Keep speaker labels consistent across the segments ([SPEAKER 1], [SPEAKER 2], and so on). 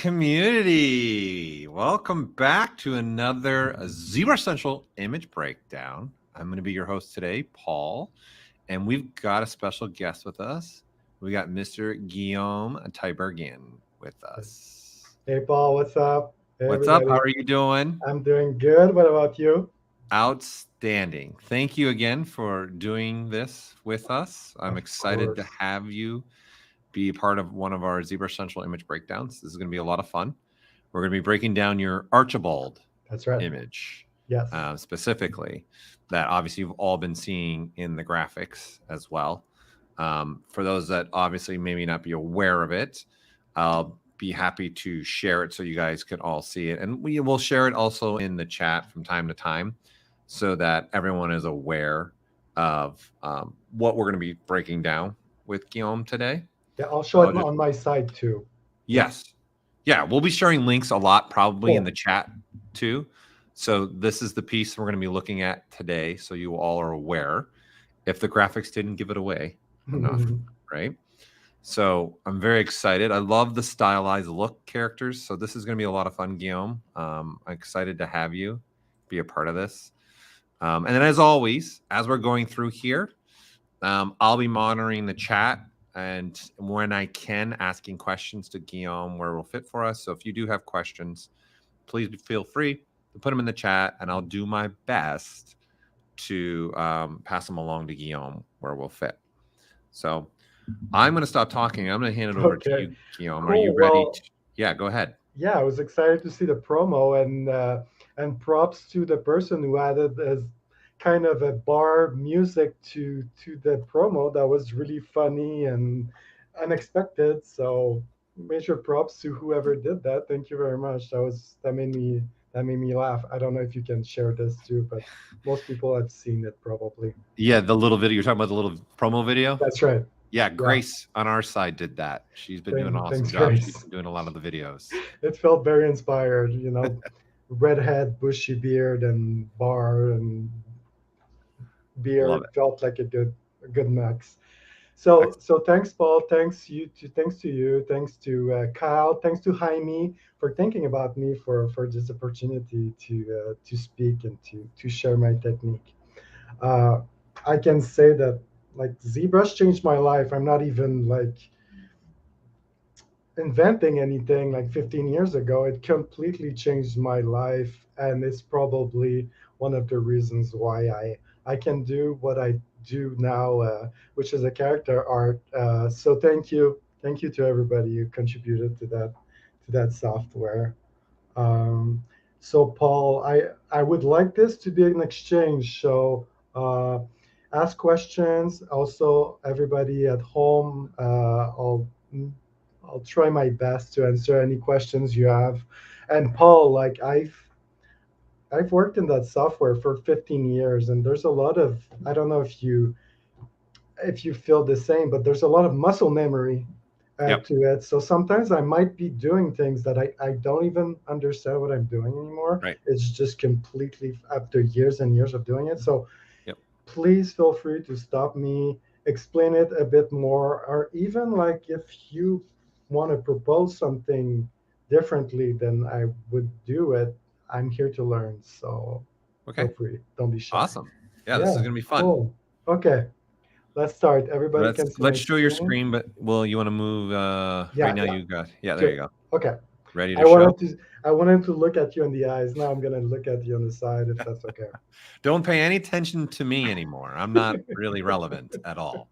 [SPEAKER 1] community? Welcome back to another ZBrush Central Image Breakdown. I'm going to be your host today, Paul, and we've got a special guest with us. We got Mr. Guillaume Tiberghien with us.
[SPEAKER 2] Hey, Paul, what's up? Hey,
[SPEAKER 1] What's
[SPEAKER 2] everybody.
[SPEAKER 1] up? How are you doing?
[SPEAKER 2] I'm doing good. What about you?
[SPEAKER 1] Outstanding. Thank you again for doing this with us. I'm
[SPEAKER 2] Of
[SPEAKER 1] excited to
[SPEAKER 2] course.
[SPEAKER 1] have you be part of one of our ZBrush Central image breakdowns. This is going to be a lot of fun. We're going to be breaking down your Archibald
[SPEAKER 2] That's right.
[SPEAKER 1] image,
[SPEAKER 2] Yes.
[SPEAKER 1] specifically, that obviously you've all been seeing in the graphics as well. For those that obviously maybe not be aware of it, I'll be happy to share it so you guys can all see it. And we will share it also in the chat from time to time so that everyone is aware of what we're going to be breaking down with Guillaume today.
[SPEAKER 2] Yeah, I'll show it on my side too.
[SPEAKER 1] Yes. Yeah, we'll be sharing links a lot probably in
[SPEAKER 2] Cool.
[SPEAKER 1] the chat too. So this is the piece we're going to be looking at today, so you all are aware if the graphics didn't give it away enough, right? So I'm very excited. I love the stylized look characters. So this is going to be a lot of fun, Guillaume. I'm excited to have you be a part of this. And then as always, as we're going through here, I'll be monitoring the chat. And when I can, asking questions to Guillaume where it will fit for us. So if you do have questions, please feel free to put them in the chat, and I'll do my best to pass them along to Guillaume where it will fit. So I'm going to stop talking. I'm going to hand it over to you, Guillaume.
[SPEAKER 2] Cool.
[SPEAKER 1] Are you ready?
[SPEAKER 2] Well,
[SPEAKER 1] yeah, go ahead.
[SPEAKER 2] Yeah, I was excited to see the promo, and props to the person who added as kind of a bar music to the promo. That was really funny and unexpected. So major props to whoever did that. Thank you very much. That made me laugh. I don't know if you can share this too, but most people have seen it probably.
[SPEAKER 1] Yeah, the little video. You're talking about the little promo video?
[SPEAKER 2] That's right.
[SPEAKER 1] Yeah, Grace on our side did that. She's been doing an awesome
[SPEAKER 2] Thanks,
[SPEAKER 1] job.
[SPEAKER 2] Grace.
[SPEAKER 1] She's been doing a lot of the videos.
[SPEAKER 2] It felt very inspired, redhead, bushy beard, and bar and beer.
[SPEAKER 1] Love it.
[SPEAKER 2] Felt like a good mix. So thanks, Paul. Thanks to you. Thanks to Kyle. Thanks to Jaime for thinking about me for this opportunity to speak and to share my technique. I can say that like ZBrush changed my life. I'm not even like inventing anything like 15 years ago. It completely changed my life, and it's probably one of the reasons why I can do what I do now, which is a character art. So thank you to everybody who contributed to that software. So Paul, I would like this to be an exchange. So ask questions. Also, everybody at home, I'll try my best to answer any questions you have. And Paul, like I've worked in that software for 15 years, and there's a lot of, I don't know if you feel the same, but there's a lot of muscle memory to it. So sometimes I might be doing things that I don't even understand what I'm doing anymore.
[SPEAKER 1] Right.
[SPEAKER 2] It's just completely after years and years of doing it. So please feel free to stop me, explain it a bit more, or even like if you want to propose something differently than I would do it, I'm here to learn. So feel free. Don't be shy.
[SPEAKER 1] Awesome. Yeah, this is going to be fun.
[SPEAKER 2] Cool. Okay. Let's start. Everybody can see
[SPEAKER 1] let's show your screen, but you want to move right now? You got there you go.
[SPEAKER 2] Okay.
[SPEAKER 1] Ready to show?
[SPEAKER 2] I wanted to look at you in the eyes. Now I'm gonna look at you on the side, if that's okay.
[SPEAKER 1] Don't pay any attention to me anymore. I'm not really relevant at all.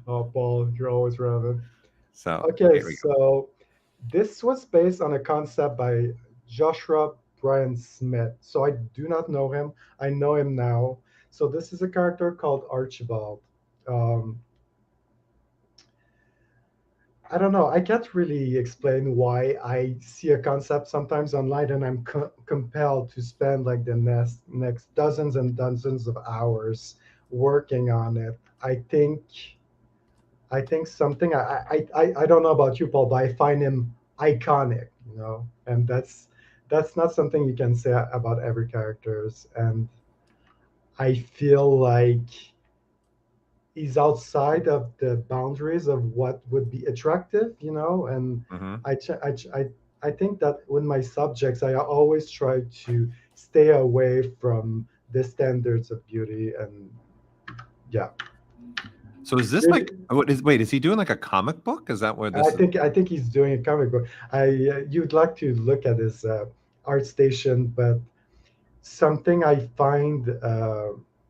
[SPEAKER 2] Oh, Paul, you're always relevant.
[SPEAKER 1] So
[SPEAKER 2] okay, so this was based on a concept by Joshua Brian Smith. So I do not know him. I know him now. So this is a character called Archibald. I don't know. I can't really explain why I see a concept sometimes online and I'm compelled to spend like the next dozens and dozens of hours working on it. I think something I don't know about you, Paul, but I find him iconic, and that's not something you can say about every characters. And I feel like he's outside of the boundaries of what would be attractive, and I think that with my subjects, I always try to stay away from the standards of beauty, and yeah.
[SPEAKER 1] So is this
[SPEAKER 2] Really,
[SPEAKER 1] like wait, is he doing like a comic book? Is that where this is?
[SPEAKER 2] I think he's doing a comic book. You'd like to look at his art station, but something I find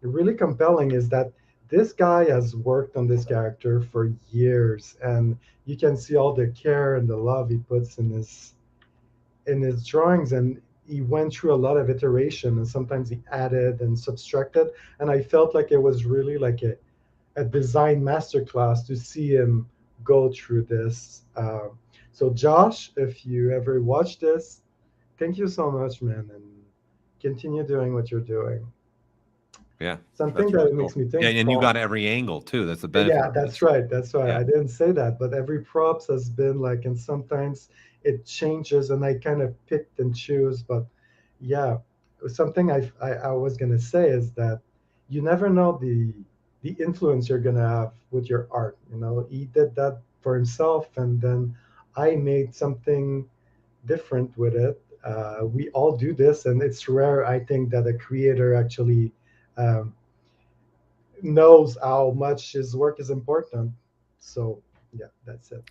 [SPEAKER 2] really compelling is that this guy has worked on this character for years, and you can see all the care and the love he puts in his drawings, and he went through a lot of iteration, and sometimes he added and subtracted, and I felt like it was really like a design masterclass to see him go through this. So Josh, if you ever watch this, thank you so much, man, and continue doing what you're doing.
[SPEAKER 1] Yeah,
[SPEAKER 2] Something
[SPEAKER 1] that's really
[SPEAKER 2] that
[SPEAKER 1] cool.
[SPEAKER 2] makes me
[SPEAKER 1] Yeah,
[SPEAKER 2] think,
[SPEAKER 1] and you
[SPEAKER 2] Paul.
[SPEAKER 1] got every angle too. That's the benefit
[SPEAKER 2] Yeah,
[SPEAKER 1] of
[SPEAKER 2] that's
[SPEAKER 1] this.
[SPEAKER 2] right. That's right.
[SPEAKER 1] Yeah.
[SPEAKER 2] I didn't say that, but every props has been like, and sometimes it changes, and I kind of picked and choose. But yeah, something I was gonna say is that you never know the influence you're gonna have with your art. You know, he did that for himself, and then I made something different with it. We all do this, and it's rare, I think, that a creator actually um, knows how much his work is important. So yeah, that's it.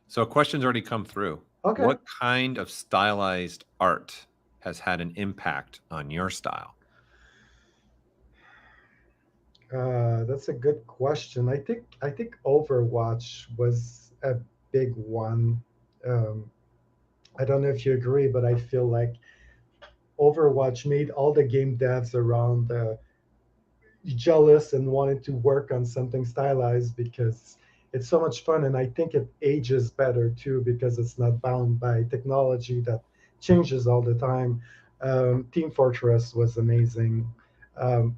[SPEAKER 1] So a question's already come through.
[SPEAKER 2] Okay.
[SPEAKER 1] What kind of stylized art has had an impact on your style?
[SPEAKER 2] That's a good question. I think Overwatch was a big one. Um, I don't know if you agree, but I feel like Overwatch made all the game devs around jealous and wanted to work on something stylized because it's so much fun, and I think it ages better too because it's not bound by technology that changes all the time. Team Fortress was amazing, um,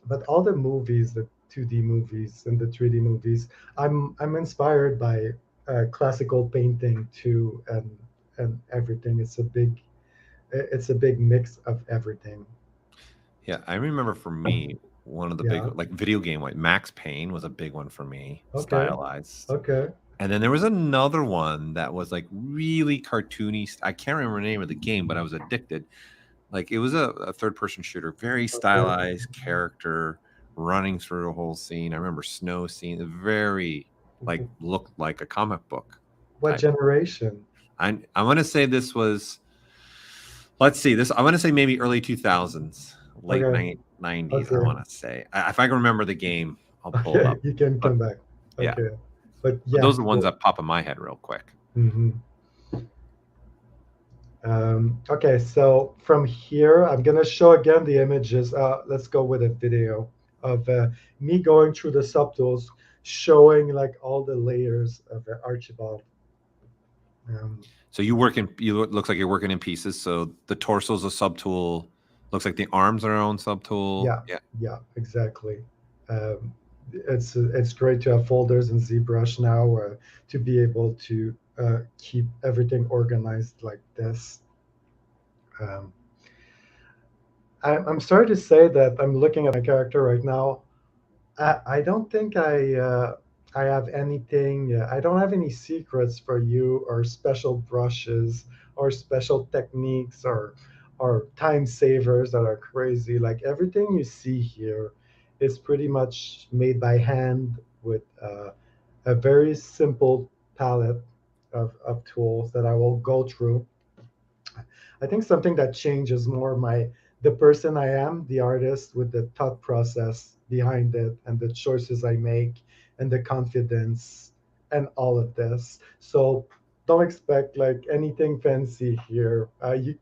[SPEAKER 2] but all the movies, the 2D movies and the 3D movies, I'm inspired by classical painting too, and everything. It's a big mix of everything.
[SPEAKER 1] Yeah, I remember for me, one of the big
[SPEAKER 2] Yeah.
[SPEAKER 1] like video game like Max Payne was a big one for me,
[SPEAKER 2] Okay.
[SPEAKER 1] stylized.
[SPEAKER 2] Okay.
[SPEAKER 1] And then there was another one that was like really cartoony. I can't remember the name of the game, but I was addicted. Like it was a third person shooter, very
[SPEAKER 2] Okay.
[SPEAKER 1] stylized character running through the whole scene. I remember snow scene, very like looked like a comic book
[SPEAKER 2] What
[SPEAKER 1] type.
[SPEAKER 2] generation?
[SPEAKER 1] I want to say this was, let's see, this I want to say maybe early 2000s, late
[SPEAKER 2] Okay.
[SPEAKER 1] 90s. I
[SPEAKER 2] Okay.
[SPEAKER 1] want to say, if I can remember the game, I'll pull it
[SPEAKER 2] Okay.
[SPEAKER 1] up.
[SPEAKER 2] You can
[SPEAKER 1] But
[SPEAKER 2] come back.
[SPEAKER 1] yeah,
[SPEAKER 2] Okay. But
[SPEAKER 1] but
[SPEAKER 2] yeah.
[SPEAKER 1] those are the ones that pop in my head real quick.
[SPEAKER 2] Hmm. Okay. So from here, I'm gonna show again the images. Let's go with a video of me going through the subtools, showing like all the layers of Archibald. Um,
[SPEAKER 1] So it looks like you're working in pieces. So the torso's a subtool. Looks like the arms are their own subtool.
[SPEAKER 2] yeah.
[SPEAKER 1] Yeah.
[SPEAKER 2] Yeah. Exactly. Um, it's great to have folders in ZBrush now to be able to keep everything organized like this. Um, I'm sorry to say that I'm looking at my character right now. I don't think I have anything. I don't have any secrets for you, or special brushes, or special techniques, or time savers that are crazy. Like everything you see here is pretty much made by hand with a very simple palette of tools that I will go through. I think something that changes more the person I am, the artist, with the thought process behind it and the choices I make and the confidence and all of this. So don't expect like anything fancy here. You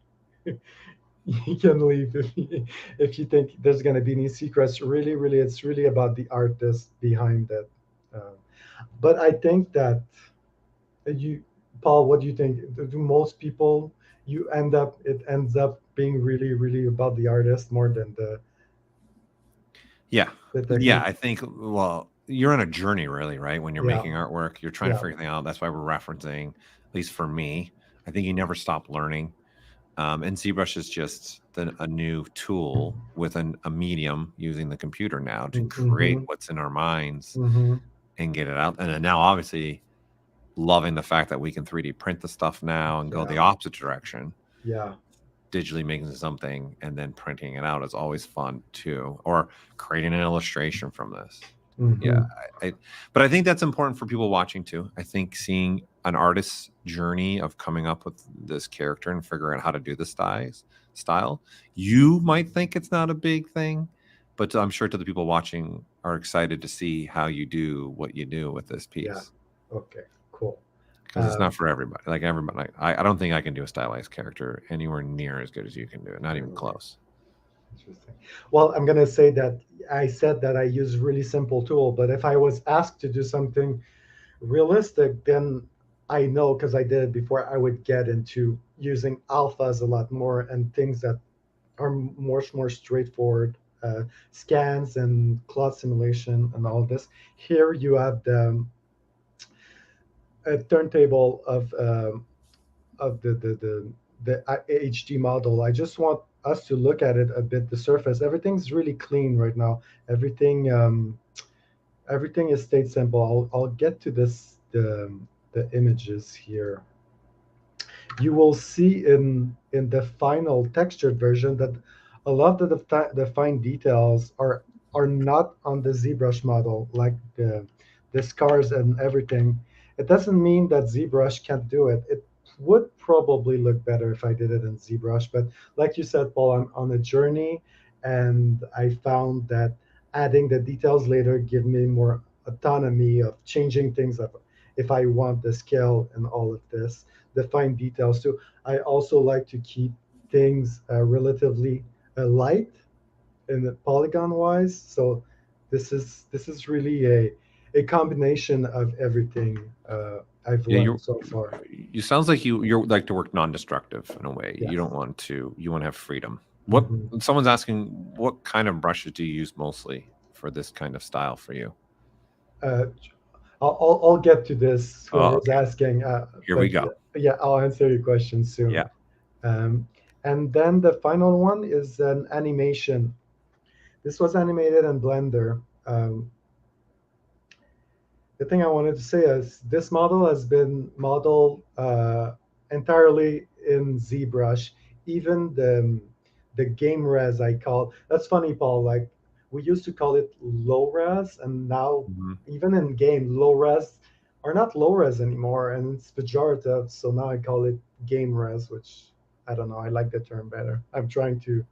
[SPEAKER 2] you can leave if you think there's gonna be any secrets. Really, really, it's really about the artist behind it. Uh, but I think that you, Paul, what do you think? Do most people it ends up being really, really about the artist more than
[SPEAKER 1] Yeah.
[SPEAKER 2] the
[SPEAKER 1] Yeah.
[SPEAKER 2] technique?
[SPEAKER 1] I think, well, you're on a journey, really, right? When you're
[SPEAKER 2] Yeah,
[SPEAKER 1] making artwork, you're trying to
[SPEAKER 2] yeah,
[SPEAKER 1] figure things out. That's why we're referencing, at least for me, I think you never stop learning. And ZBrush is just a new tool with a medium using the computer now to create
[SPEAKER 2] mm-hmm,
[SPEAKER 1] what's in our minds
[SPEAKER 2] mm-hmm,
[SPEAKER 1] and get it out. And then now, obviously, loving the fact that we can 3D print the stuff now and go the opposite direction.
[SPEAKER 2] Yeah.
[SPEAKER 1] Digitally making something and then printing it out is always fun too, or creating an illustration from this. Yeah, but I think that's important for people watching too. I think seeing an artist's journey of coming up with this character and figuring out how to do the style, you might think it's not a big thing, but I'm sure to the people watching are excited to see how you do what you do with this piece.
[SPEAKER 2] Yeah. Okay, cool.
[SPEAKER 1] Because it's not for everybody. Like everybody, I don't think I can do a stylized character anywhere near as good as you can do it. Not even close.
[SPEAKER 2] Interesting. Well, I'm going to say that I said that I use really simple tool, but if I was asked to do something realistic, then I know, because I did it before, I would get into using alphas a lot more and things that are much more straightforward, scans and cloth simulation and all of this. Here you have a turntable of the HD model. I just want us to look at it a bit. The surface, everything's really clean right now. Everything is stayed simple. I'll get to this the images here. You will see in the final textured version that a lot of the fine details are not on the ZBrush model, like the scars and everything. It doesn't mean that ZBrush can't do it. It would probably look better if I did it in ZBrush, but like you said, Paul, I'm on a journey, and I found that adding the details later give me more autonomy of changing things up if I want the scale and all of this, the fine details too. I also like to keep things relatively light in the polygon wise. So this is really a combination of everything I've learned so far.
[SPEAKER 1] You sounds like you like to work non-destructive in a way.
[SPEAKER 2] Yes.
[SPEAKER 1] You don't want to. You want to have freedom. What someone's asking, what kind of brushes do you use mostly for this kind of style for you?
[SPEAKER 2] I'll get to this. Whoever's asking.
[SPEAKER 1] Here we go.
[SPEAKER 2] Yeah, I'll answer your question soon.
[SPEAKER 1] Yeah.
[SPEAKER 2] And then the final one is an animation. This was animated in Blender. The thing I wanted to say is this model has been modeled entirely in ZBrush. Even the game res I call, that's funny, Paul. Like, we used to call it low res, and now even in game, low res are not low res anymore, and it's pejorative. So now I call it game res, which I don't know. I like the term better. I'm trying to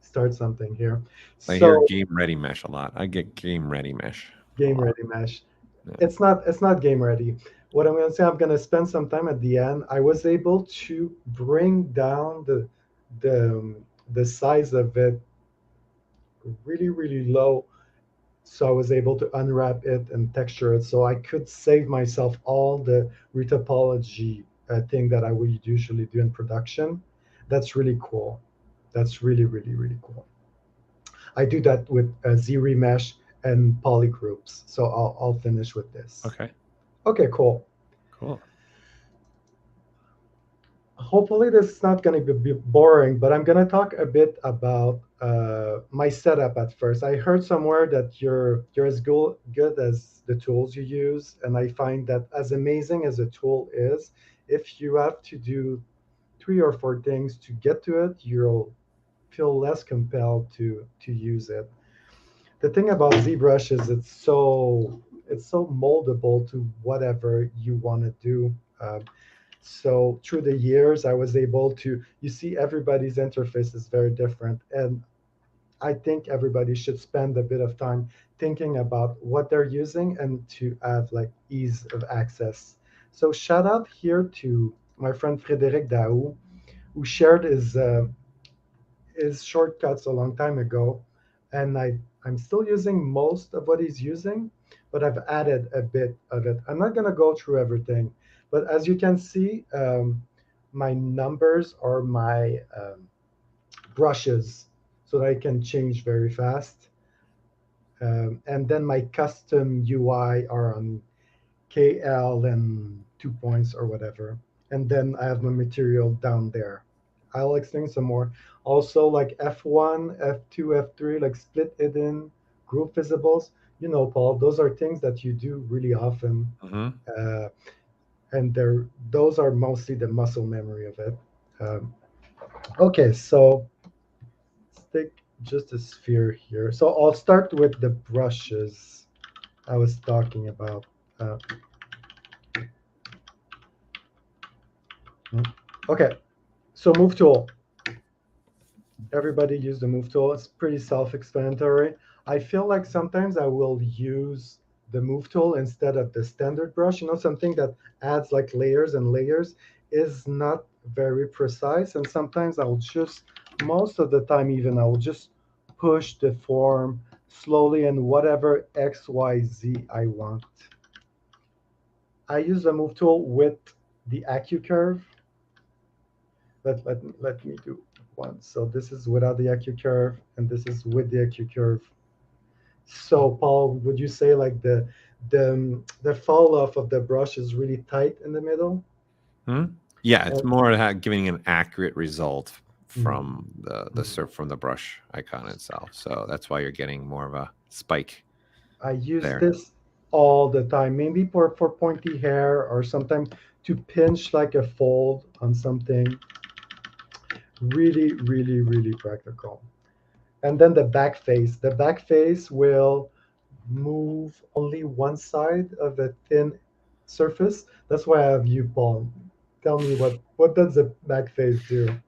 [SPEAKER 2] start something here.
[SPEAKER 1] I hear game ready mesh a lot. I get game ready mesh.
[SPEAKER 2] Game ready mesh. Yeah. It's not game ready. What I'm going to say, I'm going to spend some time at the end. I was able to bring down the size of it really, really low, so I was able to unwrap it and texture it, so I could save myself all the retopology thing that I would usually do in production. That's really cool. That's really, really, really cool. I do that with ZRemesh and polygroups. So I'll finish with this.
[SPEAKER 1] Okay.
[SPEAKER 2] Okay, cool.
[SPEAKER 1] Cool.
[SPEAKER 2] Hopefully this is not going to be boring, but I'm going to talk a bit about my setup at first. I heard somewhere that you're as good as the tools you use, and I find that as amazing as a tool is, if you have to do 3 or 4 things to get to it, you'll feel less compelled to use it. The thing about ZBrush is it's so moldable to whatever you want to do. So through the years, I was able to, you see, everybody's interface is very different. And I think everybody should spend a bit of time thinking about what they're using and to have like ease of access. So shout out here to my friend Frédéric Daou, who shared his shortcuts a long time ago. And I'm still using most of what he's using, but I've added a bit of it. I'm not going to go through everything, but as you can see, my numbers are my brushes, so that I can change very fast. And then my custom UI are on KL and 2 points or whatever. And then I have my material down there. I'll explain some more. Also, like F1, F2, F3, like split hidden, group visibles. you know, Paul, those are things that you do really often. Uh, and those are mostly the muscle memory of it. Um, okay, so let's take just a sphere here. So I'll start with the brushes I was talking about. Uh, okay, so move tool. Everybody use the move tool. It's pretty self-explanatory. I feel like sometimes I will use the move tool instead of the standard brush. You know, something that adds like layers and layers is not very precise. And sometimes I'll just, most of the time even, I will just push the form slowly in whatever X, Y, Z I want. I use the move tool with the AccuCurve. Let me do one. So this is without the AccuCurve, and this is with the AccuCurve. So Paul, would you say like the fall off of the brush is really tight in the middle?
[SPEAKER 1] Yeah, it's more giving an accurate result from from the brush icon itself. So that's why you're getting more of a spike.
[SPEAKER 2] I use this all the time, maybe for pointy hair or sometimes to pinch like a fold on something. Really, really, really practical. And then the back face. The back face will move only one side of a thin surface. That's why I have you, Paul. Tell me what does the back face do?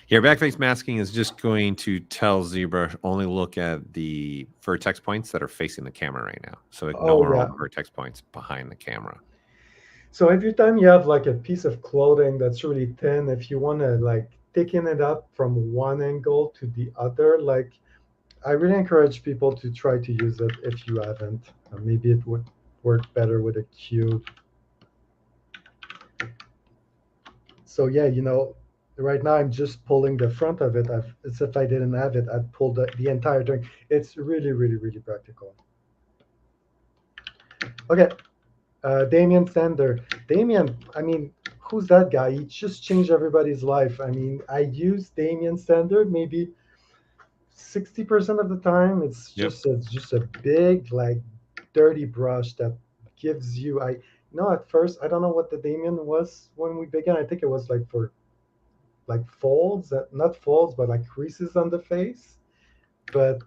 [SPEAKER 1] Your backface masking is just going to tell ZBrush only look at the vertex points that are facing the camera right now. So ignore all the vertex points behind the camera.
[SPEAKER 2] So every time you have like a piece of clothing that's really thin, if you want to like thicken it up from one angle to the other, like I really encourage people to try to use it if you haven't. Maybe it would work better with a cube. So yeah, you know, right now I'm just pulling the front of it. As if I didn't have it, I'd pull the entire thing. It's really, really, really practical. Okay, Damien Sander. Damien, I mean, who's that guy? He just changed everybody's life. I mean, I use Damien Sander maybe 60% of the time. It's just a big like dirty brush that gives you. I at first I don't know what the Damien was when we began. I think it was like for like folds, not folds, but like creases on the face. But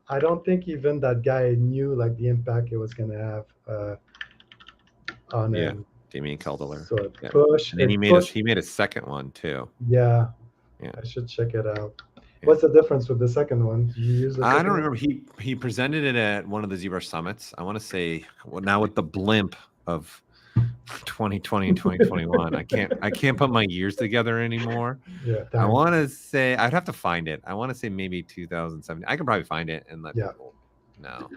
[SPEAKER 2] I don't think even that guy knew like the impact it was gonna have on him.
[SPEAKER 1] Damien Caldeler.
[SPEAKER 2] So push.
[SPEAKER 1] And then he made a second one too.
[SPEAKER 2] Yeah. I should check it out. What's the difference with the second one? Do you use the
[SPEAKER 1] I don't remember. He presented it at one of the ZBrush summits. I want to say now with the blimp of 2020 and 2021. I can't put my years together anymore.
[SPEAKER 2] Yeah.
[SPEAKER 1] I want to say I'd have to find it. I want to say maybe 2017. I can probably find it and let people know.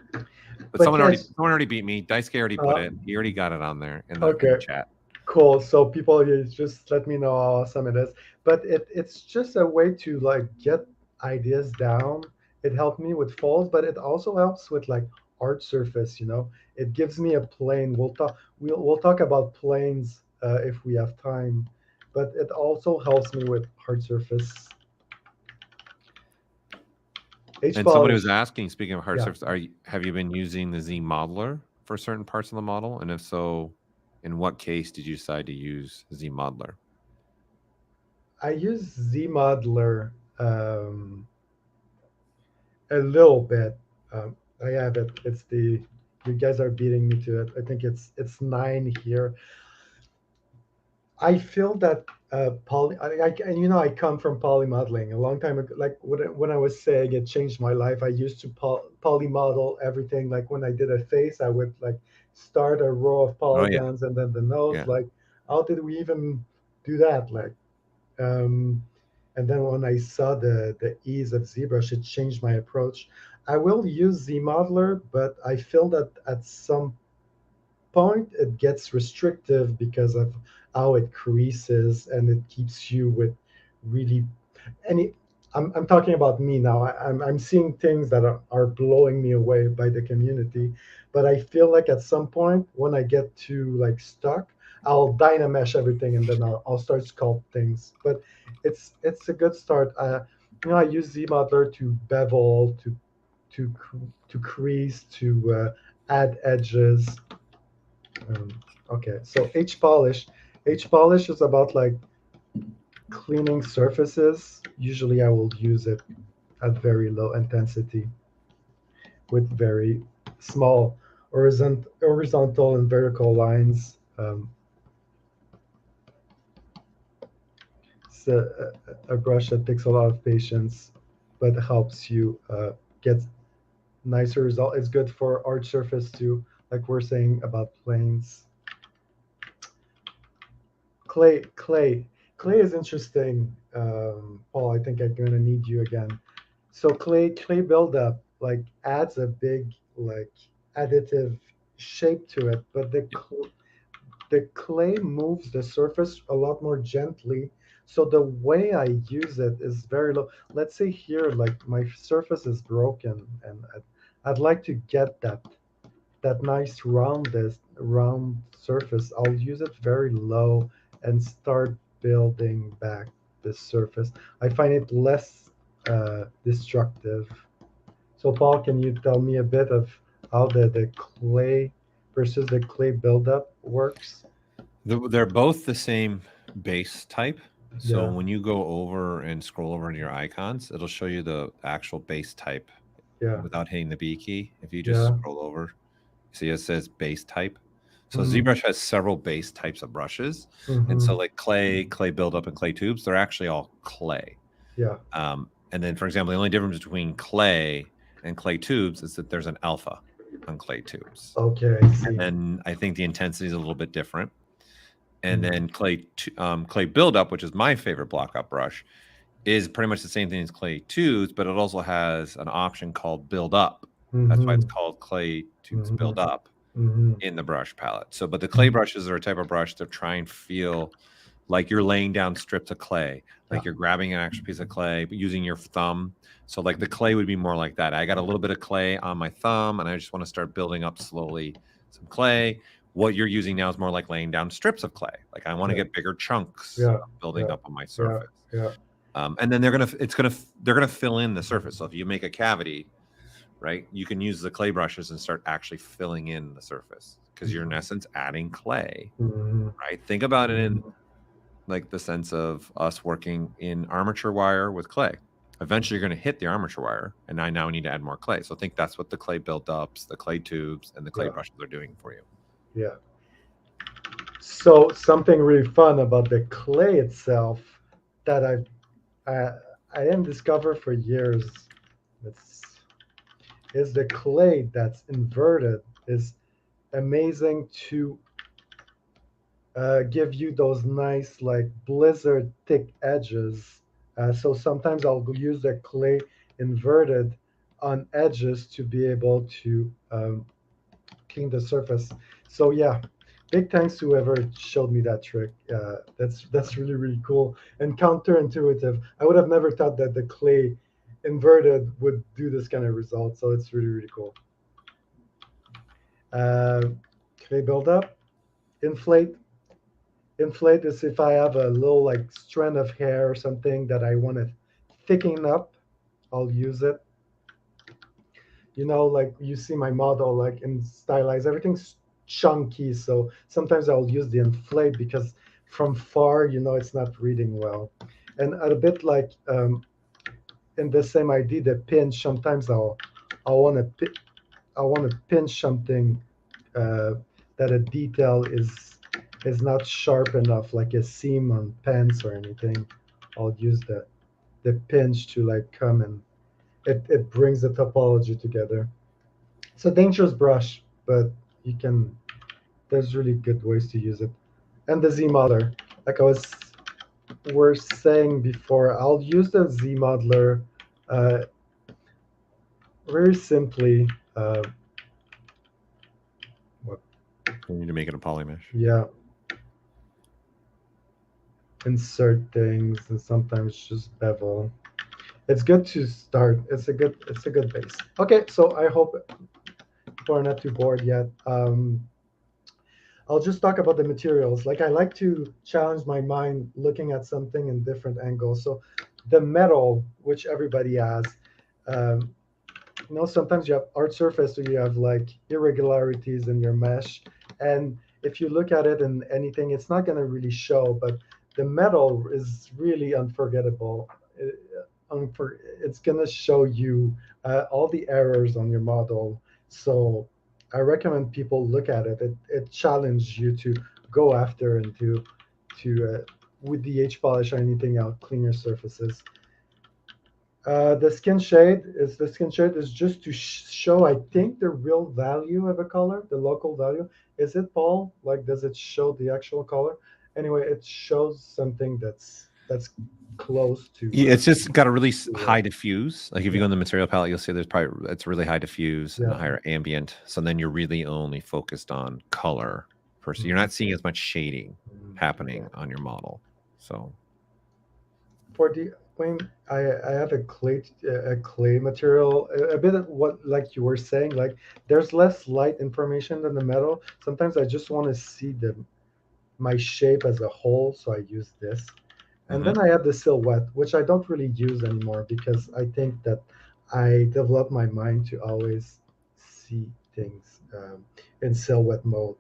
[SPEAKER 1] But someone already beat me. Daisuke already put it. He already got it on there in the chat.
[SPEAKER 2] Cool. So people just let me know how awesome it is. But it's just a way to like get ideas down. It helped me with folds, but it also helps with like art surface. You know, it gives me a plane. We'll talk about planes if we have time, but it also helps me with hard surface.
[SPEAKER 1] And somebody was asking, speaking of hard surface, have you been using the Z modeler for certain parts of the model? And if so, in what case did you decide to use Z modeler?
[SPEAKER 2] I use Z modeler a little bit. I have it. It's you guys are beating me to it. I think it's 9 here. I feel that I come from poly modeling a long time ago. Like when I was saying it changed my life, I used to poly model everything. Like when I did a face, I would like start a row of polygons and then the nose. Like, how did we even do that? Like, and then when I saw the ease of ZBrush, it changed my approach. I will use Z modeler, but I feel that at some point it gets restrictive because of how it creases and it keeps you with really I'm talking about me now. I'm seeing things that are blowing me away by the community, but I feel like at some point when I get to like stuck, I'll dynamesh everything and then I'll start sculpt things. But it's a good start. I use ZModeler to bevel, to crease, to add edges. Okay, so H polish. H polish is about like cleaning surfaces. Usually I will use it at very low intensity with very small horizontal and vertical lines. It's a brush that takes a lot of patience, but helps you get nicer result. It's good for art surface too, like we're saying about planes. Clay is interesting. Paul, I think I'm gonna need you again. So clay buildup like adds a big like additive shape to it, but the clay moves the surface a lot more gently. So the way I use it is very low. Let's say here, like my surface is broken, and I'd like to get that nice round surface. I'll use it very low and start building back the surface. I find it less destructive. So Paul, can you tell me a bit of how the clay versus the clay buildup works?
[SPEAKER 1] They're both the same base type. So
[SPEAKER 2] Yeah.
[SPEAKER 1] when you go over and scroll over into your icons, it'll show you the actual base type
[SPEAKER 2] Yeah.
[SPEAKER 1] without hitting the B key. If you just
[SPEAKER 2] Yeah.
[SPEAKER 1] scroll over, see it says base type. So
[SPEAKER 2] Mhm.
[SPEAKER 1] ZBrush has several base types of brushes. And
[SPEAKER 2] Mhm.
[SPEAKER 1] so like clay buildup, and clay tubes, they're actually all clay.
[SPEAKER 2] Yeah.
[SPEAKER 1] And then, for example, the only difference between clay and clay tubes is that there's an alpha on clay tubes.
[SPEAKER 2] Okay, I see.
[SPEAKER 1] And then I think the intensity is a little bit different. And
[SPEAKER 2] Mhm.
[SPEAKER 1] then clay buildup, which is my favorite block up brush, is pretty much the same thing as clay tubes, but it also has an option called build up. That's why it's
[SPEAKER 2] Mhm.
[SPEAKER 1] called clay tubes build
[SPEAKER 2] Mhm.
[SPEAKER 1] up
[SPEAKER 2] Mhm.
[SPEAKER 1] in the brush palette. So, but the clay brushes are a type of brush that try and feel like you're laying down strips of clay, like
[SPEAKER 2] Yeah.
[SPEAKER 1] you're grabbing an actual piece of clay, but using your thumb. So like the clay would be more like that. I got a little bit of clay on my thumb and I just want to start building up slowly some clay. What you're using now is more like laying down strips of clay. Like I want to
[SPEAKER 2] Yeah.
[SPEAKER 1] get bigger chunks
[SPEAKER 2] Yeah.
[SPEAKER 1] of building
[SPEAKER 2] Yeah.
[SPEAKER 1] up on my
[SPEAKER 2] Yeah.
[SPEAKER 1] surface.
[SPEAKER 2] Yeah.
[SPEAKER 1] And then they're gonna fill in the surface. So if you make a cavity, right, you can use the clay brushes and start actually filling in the surface because you're in essence adding clay,
[SPEAKER 2] Mhm.
[SPEAKER 1] right? Think about it in like the sense of us working in armature wire with clay. Eventually, you're going to hit the armature wire, and I now need to add more clay. So I think that's what the clay buildups, the clay tubes, and the clay
[SPEAKER 2] Yeah.
[SPEAKER 1] brushes are doing for you.
[SPEAKER 2] Yeah. So something really fun about the clay itself that I didn't discover for years. It's is the clay that's inverted is amazing to give you those nice like blizzard thick edges. So sometimes I'll use the clay inverted on edges to be able to clean the surface. So yeah, big thanks to whoever showed me that trick. That's really cool and counterintuitive. I would have never thought that the clay inverted would do this kind of result. So it's really cool. Uh, clay buildup, inflate. Inflate is if I have a little like strand of hair or something that I want to thicken up, I'll use it. You know, like you see my model like in stylize, everything's chunky. So sometimes I'll use the inflate because from far, it's not reading well. And a bit like in the same idea, the pinch. Sometimes I want to pinch something that a detail is not sharp enough, like a seam on pens or anything. I'll use the pinch to like come and it brings the topology together. It's a dangerous brush, but there's really good ways to use it. And the Z modeler, like I was were saying before, I'll use the Z modeler uh, very simply. What?
[SPEAKER 1] You need to make it a poly mesh.
[SPEAKER 2] Yeah, insert things and sometimes just bevel. It's good to start. It's a good base. Okay, so I hope people are not too bored yet. I'll just talk about the materials. Like I like to challenge my mind looking at something in different angles. So the metal, which everybody has, um, sometimes you have art surface, so you have like irregularities in your mesh, and if you look at it in anything, it's not going to really show, but the metal is really unforgettable. It's going to show you all the errors on your model. So I recommend people look at it. It challenges you to go after and to with the H polish or anything else, clean your surfaces. The skin shade is just to show, I think, the real value of a color, the local value. Is it, Paul? Like, does it show the actual color? Anyway, it shows something that's close to.
[SPEAKER 1] Yeah, it's just got a really
[SPEAKER 2] to,
[SPEAKER 1] high diffuse. Like if you
[SPEAKER 2] yeah.
[SPEAKER 1] go in the material palette, you'll see there's probably it's really high diffuse and a
[SPEAKER 2] Yeah.
[SPEAKER 1] higher ambient. So then you're really only focused on color. So you're not seeing as much shading happening on your model. So
[SPEAKER 2] For the when I have a clay material, a bit of what like you were saying, like there's less light information than the metal. Sometimes I just want to see my shape as a whole, so I use this. And then I have the silhouette, which I don't really use anymore because I think that I developed my mind to always see things in silhouette mode.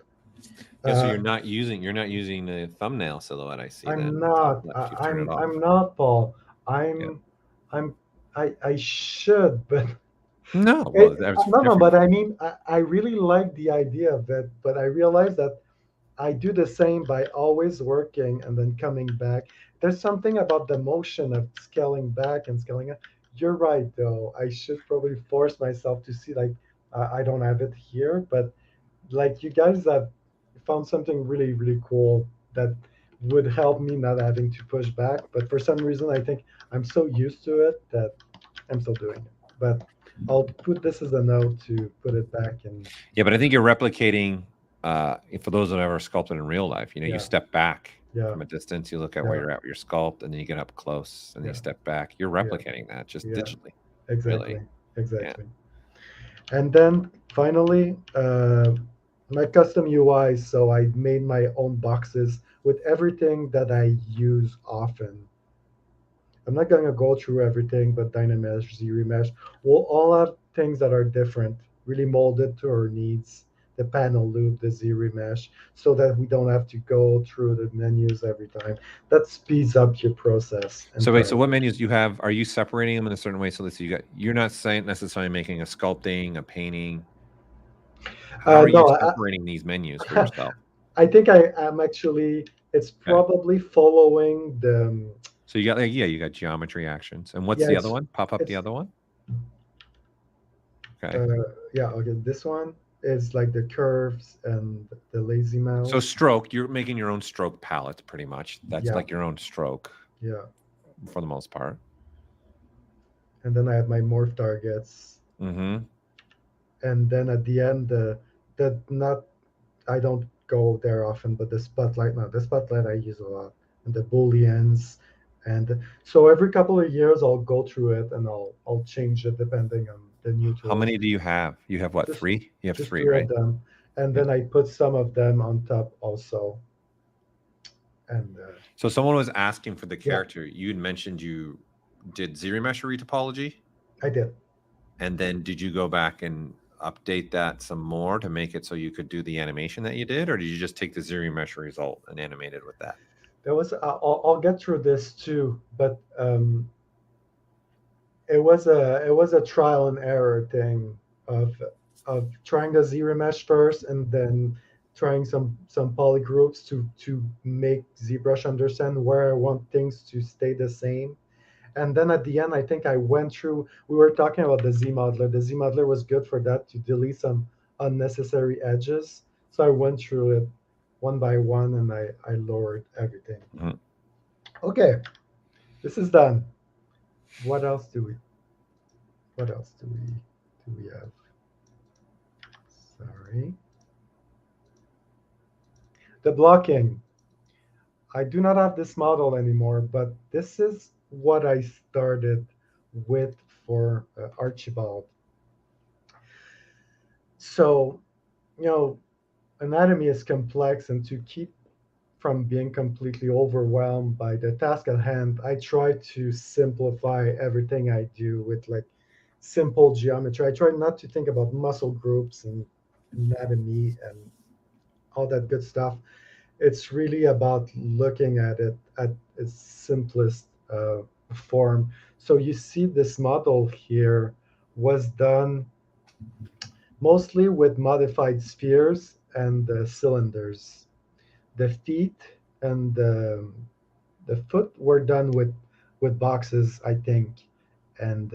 [SPEAKER 1] yeah, so you're not using the thumbnail silhouette. I see.
[SPEAKER 2] I'm
[SPEAKER 1] Then
[SPEAKER 2] not.
[SPEAKER 1] if you turn it off.
[SPEAKER 2] I'm not, Paul.
[SPEAKER 1] Yeah.
[SPEAKER 2] I should, but
[SPEAKER 1] No, well,
[SPEAKER 2] no. But I mean, I really like the idea of it. But I realize that I do the same by always working and then coming back. There's something about the motion of scaling back and scaling up. You're right, though. I should probably force myself to see, like, I don't have it here, but like you guys have found something really, really cool that would help me not having to push back. But for some reason, I think I'm so used to it that I'm still doing it. But I'll put this as a note to put it back. And
[SPEAKER 1] yeah, but I think you're replicating. For those that have ever sculpted in real life, you step back from a distance, you look at where you're at with your sculpt, and then you get up close, and then you step back. You're replicating that just digitally.
[SPEAKER 2] Exactly.
[SPEAKER 1] Really.
[SPEAKER 2] Exactly. And then finally, my custom UI. So I made my own boxes with everything that I use often. I'm not going to go through everything, but Dynamesh, ZRemesh will all have things that are different, really molded to our needs. The panel loop, the ZRemesh, so that we don't have to go through the menus every time. That speeds up your process.
[SPEAKER 1] So wait, so what menus you have? Are you separating them in a certain way so that you're not saying necessarily making a sculpting, a painting? How are you separating these menus for yourself?
[SPEAKER 2] I think I am actually. It's probably following the.
[SPEAKER 1] So you got you got geometry actions, and what's the other one? Pop up the other one. Okay.
[SPEAKER 2] Okay. This one is like the curves and the lazy mouse.
[SPEAKER 1] So stroke, you're making your own stroke palette, pretty much. That's like your own stroke.
[SPEAKER 2] Yeah.
[SPEAKER 1] For the most part.
[SPEAKER 2] And then I have my morph targets.
[SPEAKER 1] Mm-hmm.
[SPEAKER 2] And then at the end, I don't go there often, but the spotlight, I use a lot, and the booleans, and so every couple of years I'll go through it and I'll change it depending on the new tools.
[SPEAKER 1] How many do you have? You have what, 3? You have 3,
[SPEAKER 2] right? Of them. And then I put some of them on top also. And
[SPEAKER 1] so someone was asking for the character. You had mentioned you did ZRemesh retopology.
[SPEAKER 2] I did.
[SPEAKER 1] And then did you go back and update that some more to make it so you could do the animation that you did, or did you just take the ZRemesh result and animate it with that?
[SPEAKER 2] There was I'll get through this too, but it was a trial and error thing of trying the ZRemesh first and then trying some polygroups to make ZBrush understand where I want things to stay the same. And then at the end, I think I went through, we were talking about the ZModeler. The ZModeler was good for that, to delete some unnecessary edges. So I went through it one by one and I lowered everything.
[SPEAKER 1] Mm-hmm.
[SPEAKER 2] Okay, this is done. What else do we have? Sorry. The blocking. I do not have this model anymore, but this is what I started with for Archibald. So, anatomy is complex, and to keep from being completely overwhelmed by the task at hand, I try to simplify everything I do with like simple geometry. I try not to think about muscle groups and anatomy and all that good stuff. It's really about looking at it at its simplest form. So you see this model here was done mostly with modified spheres and cylinders. The feet and the foot were done with boxes, I think, and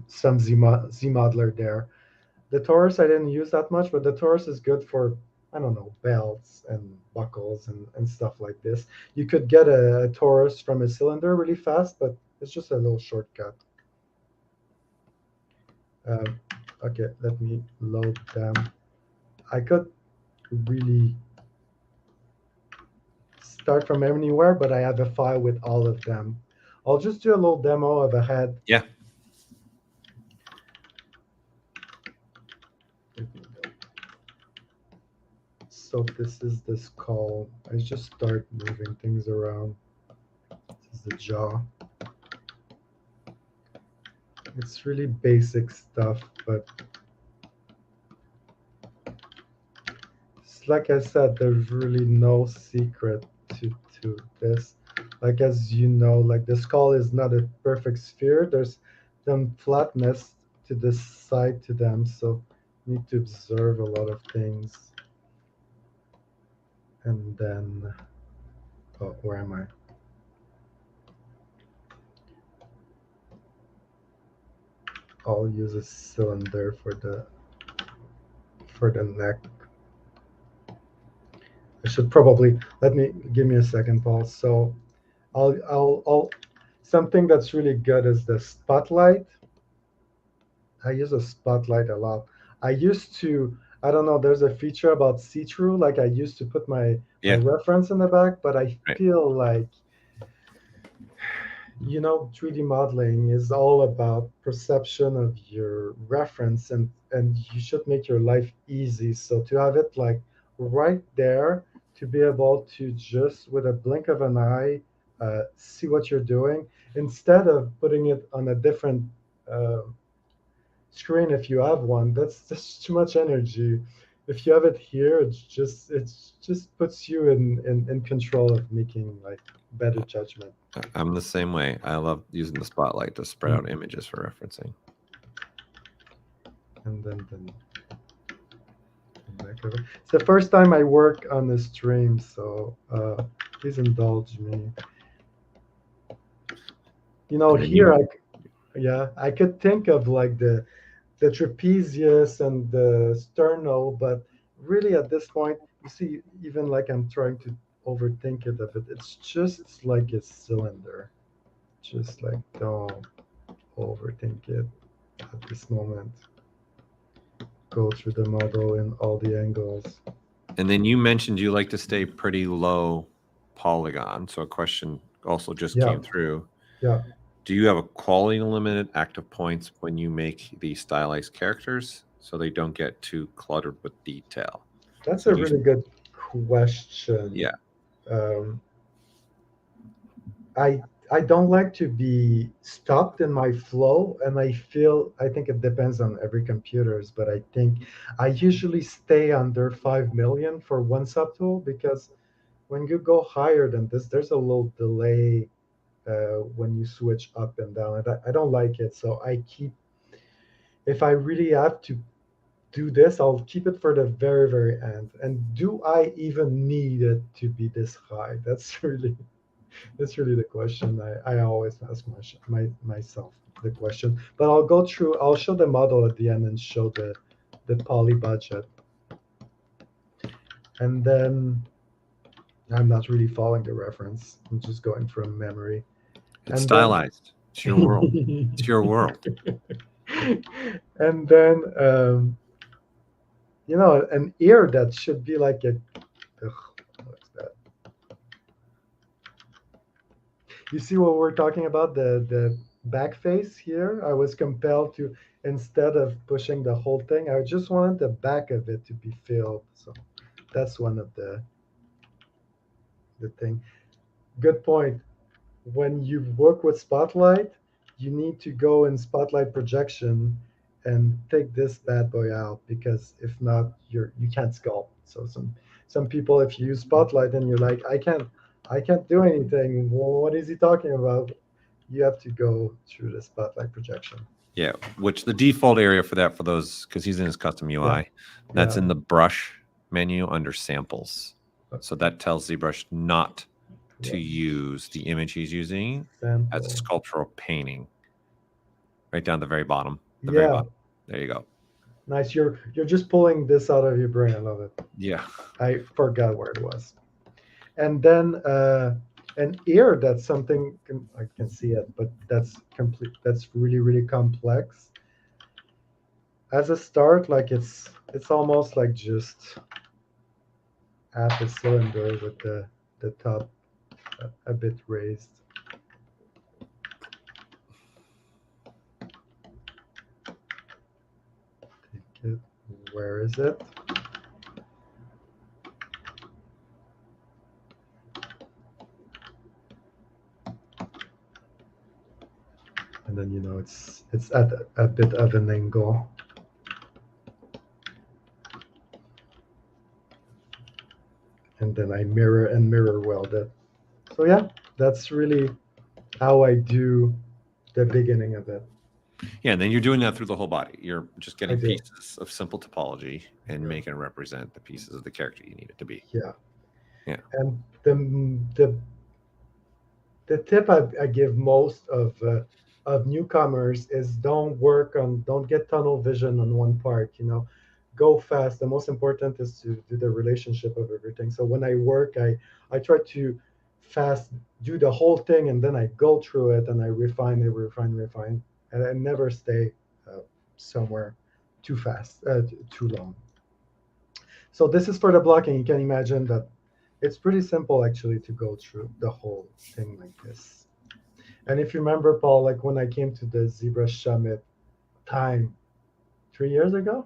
[SPEAKER 2] some Z modeler there. The torus I didn't use that much, but the torus is good for, I don't know, belts and buckles and stuff like this. You could get a torus from a cylinder really fast, but it's just a little shortcut. Okay, let me load them. I could really start from anywhere, but I have a file with all of them. I'll just do a little demo of a head.
[SPEAKER 1] Yeah.
[SPEAKER 2] So this is the skull. I just start moving things around. This is the jaw. It's really basic stuff, but like I said, there's really no secret to this. Like, as you know, like the skull is not a perfect sphere. There's some flatness to this side to them, so you need to observe a lot of things. And then, oh, where am I? I'll use a cylinder for the neck. I should probably give me a second, Paul. So I'll something that's really good is the spotlight. I use a spotlight a lot. I used to, I don't know, there's a feature about see-through. Like I used to put my reference in the back, but I feel like, you know, 3D modeling is all about perception of your reference, and you should make your life easy. So to have it like right there, to be able to just with a blink of an eye see what you're doing instead of putting it on a different screen if you have one. That's too much energy. If you have it here, it just puts you in control of making like better judgment.
[SPEAKER 1] I'm the same way. I love using the spotlight to spread out images for referencing.
[SPEAKER 2] And then it's the first time I work on the stream, so please indulge me. You know, here I could think of like the trapezius and the sterno, but really at this point, you see, even like I'm trying to overthink it a bit. It's just like a cylinder. Just like don't overthink it at this moment. Go through the model in all the angles.
[SPEAKER 1] And then you mentioned you like to stay pretty low polygon. So a question also just came through.
[SPEAKER 2] Yeah.
[SPEAKER 1] Do you have a quality limit at active points when you make these stylized characters so they don't get too cluttered with detail?
[SPEAKER 2] That's a really good question.
[SPEAKER 1] Yeah.
[SPEAKER 2] I don't like to be stopped in my flow, and I think it depends on every computers, but I think I usually stay under 5 million for one subtool, because when you go higher than this, there's a little delay when you switch up and down. I don't like it, so I keep, if I really have to do this, I'll keep it for the very, very end. And do I even need it to be this high? That's really the question I always ask myself the question. But I'll show the model at the end and show the poly budget. And then I'm not really following the reference. I'm just going from memory.
[SPEAKER 1] It's stylized. It's your world. It's your world.
[SPEAKER 2] And then, you know, an ear that should be like a, what's that? You see what we're talking about, the back face here? I was compelled to, instead of pushing the whole thing, I just wanted the back of it to be filled. So that's one of the thing. Good point. When you work with Spotlight, you need to go in Spotlight projection and take this bad boy out, because if not, you can't sculpt. So some people, if you use Spotlight and you're like, I can't do anything. What is he talking about? You have to go through the Spotlight projection.
[SPEAKER 1] Yeah, which the default area for that, for those, because he's in his custom UI, that's in the brush menu under samples. So that tells ZBrush not to use the image he's using as a sculptural painting. Right down the very bottom. Very bottom. There you go.
[SPEAKER 2] Nice. You're just pulling this out of your brain. I love it.
[SPEAKER 1] Yeah.
[SPEAKER 2] I forgot where it was. And then and here, that's something I can see it, but that's complete. That's really, really complex. As a start, like it's almost like just half a cylinder with the top a bit raised. Take it. Where is it? And then, you know, it's at a bit of an angle. And then I mirror and mirror weld it. So yeah, that's really how I do the beginning of it.
[SPEAKER 1] Yeah, and then you're doing that through the whole body. You're just getting pieces of simple topology and making it represent the pieces of the character you need it to be.
[SPEAKER 2] Yeah.
[SPEAKER 1] Yeah.
[SPEAKER 2] And the tip I give most of newcomers is don't get tunnel vision on one part, you know. Go fast. The most important is to do the relationship of everything. So when I work, I try to fast do the whole thing, and then I go through it and I refine, and I never stay somewhere too fast, too long. So this is for the blocking. You can imagine that it's pretty simple actually to go through the whole thing like this. And if you remember, Paul, like when I came to the ZBrush Summit 3 years ago.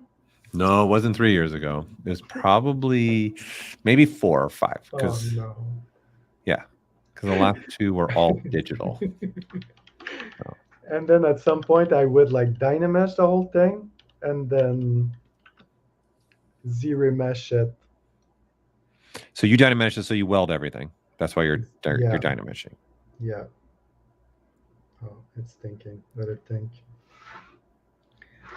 [SPEAKER 1] No, it wasn't 3 years ago. It was probably maybe 4 or 5.
[SPEAKER 2] Oh, no.
[SPEAKER 1] Yeah, because the last 2 were all digital.
[SPEAKER 2] So. And then at some point, I would like Dynamesh the whole thing, and then ZRemesh it.
[SPEAKER 1] So you Dynamesh it, so you weld everything. That's why you're Dynameshing.
[SPEAKER 2] Yeah. Oh, it's thinking. Let it think.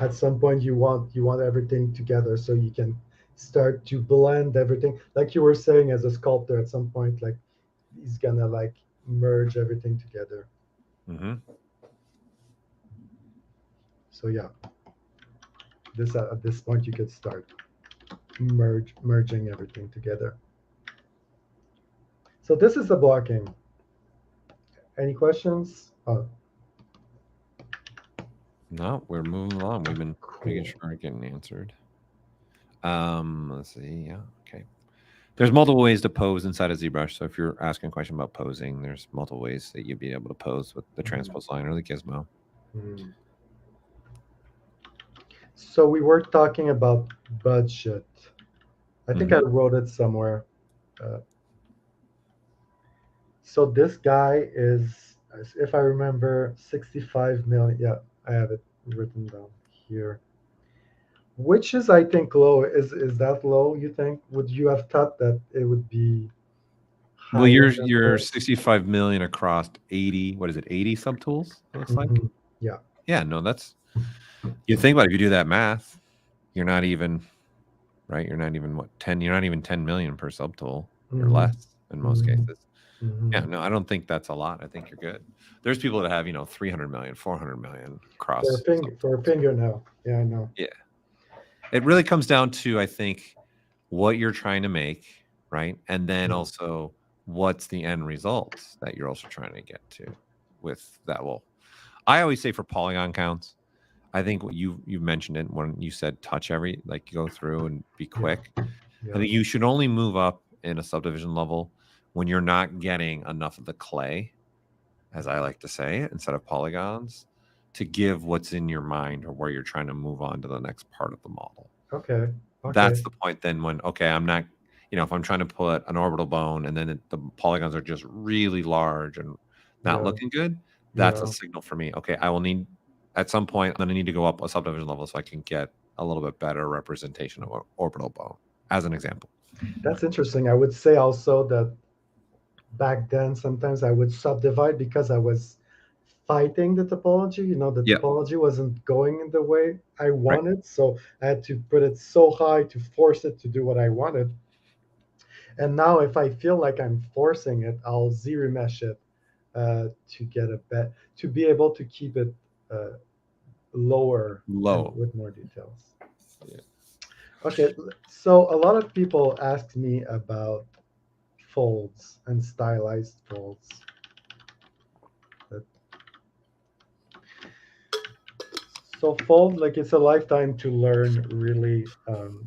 [SPEAKER 2] At some point, you want everything together, so you can start to blend everything. Like you were saying, as a sculptor, at some point, like he's gonna like merge everything together.
[SPEAKER 1] Mm-hmm.
[SPEAKER 2] So yeah, at this point, you could start merging everything together. So this is the blocking. Any questions? Oh.
[SPEAKER 1] No, we're moving along. We've been making sure we're getting answered. Let's see. Yeah, okay. There's multiple ways to pose inside of ZBrush. So if you're asking a question about posing, there's multiple ways that you'd be able to pose with the transpose line or the gizmo.
[SPEAKER 2] So we were talking about budget. I think I wrote it somewhere. So this guy is, if I remember, 65 million. Yeah, I have it written down here. Which is, I think, low. Is that low, you think? Would you have thought that it would be higher?
[SPEAKER 1] Well, you're 65 million across 80, what is it, 80 subtools, it looks like?
[SPEAKER 2] Yeah.
[SPEAKER 1] Yeah, no, that's, you think about it, if you do that math, you're not even, right? You're not even, 10, you're not even 10 million per subtool. You're less in most cases. Yeah, no, I don't think that's a lot. I think you're good. There's people that have, 300 million, 400 million across.
[SPEAKER 2] For a finger now. Yeah, I know.
[SPEAKER 1] Yeah. It really comes down to, I think, what you're trying to make, right? And then also what's the end results that you're also trying to get to with that. Well, I always say for polygon counts, I think what you've mentioned it when you said like go through and be quick. I think you should only move up in a subdivision level when you're not getting enough of the clay, as I like to say, instead of polygons, to give what's in your mind or where you're trying to move on to the next part of the model.
[SPEAKER 2] Okay.
[SPEAKER 1] That's the point then when, I'm not, if I'm trying to put an orbital bone and then the polygons are just really large and not looking good, that's a signal for me. Okay, I will need at some point, I'm going to need to go up a subdivision level so I can get a little bit better representation of an orbital bone, as an example.
[SPEAKER 2] That's interesting. I would say also that back then, sometimes I would subdivide because I was fighting the topology. You know, the
[SPEAKER 1] Yeah.
[SPEAKER 2] topology wasn't going in the way I wanted. So I had to put it so high to force it to do what I wanted. And now if I feel like I'm forcing it, I'll Z-remesh it to get a bet, to be able to keep it lower
[SPEAKER 1] Low.
[SPEAKER 2] with more details.
[SPEAKER 1] Yeah.
[SPEAKER 2] Okay, so a lot of people ask me about folds and stylized folds. So fold, like it's a lifetime to learn, really.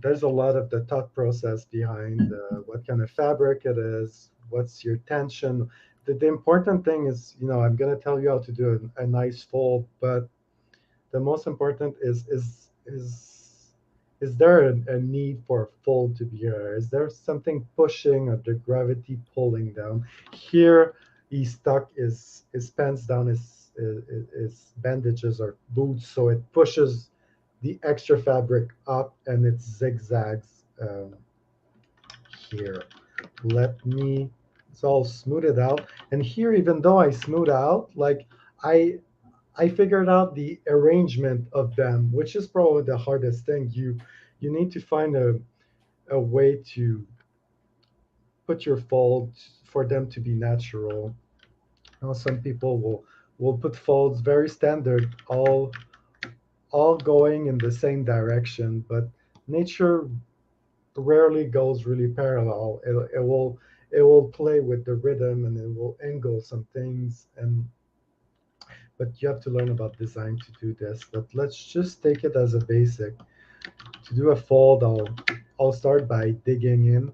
[SPEAKER 2] There's a lot of the thought process behind what kind of fabric it is, what's your tension. The important thing is, you know, I'm going to tell you how to do a nice fold, but the most important is there a need for a fold to be here? Is there something pushing or the gravity pulling down? Here, he's stuck his pants down his bandages or boots, so it pushes the extra fabric up and it zigzags here. Let me, so I'll smooth it out. And here, even though I smooth out, like I figured out the arrangement of them, which is probably the hardest thing. You need to find a way to put your folds for them to be natural. You know, some people will put folds very standard, all going in the same direction, but nature rarely goes really parallel. It will play with the rhythm and it will angle some things, and but you have to learn about design to do this. But let's just take it as a basic. To do a fold, I'll start by digging in.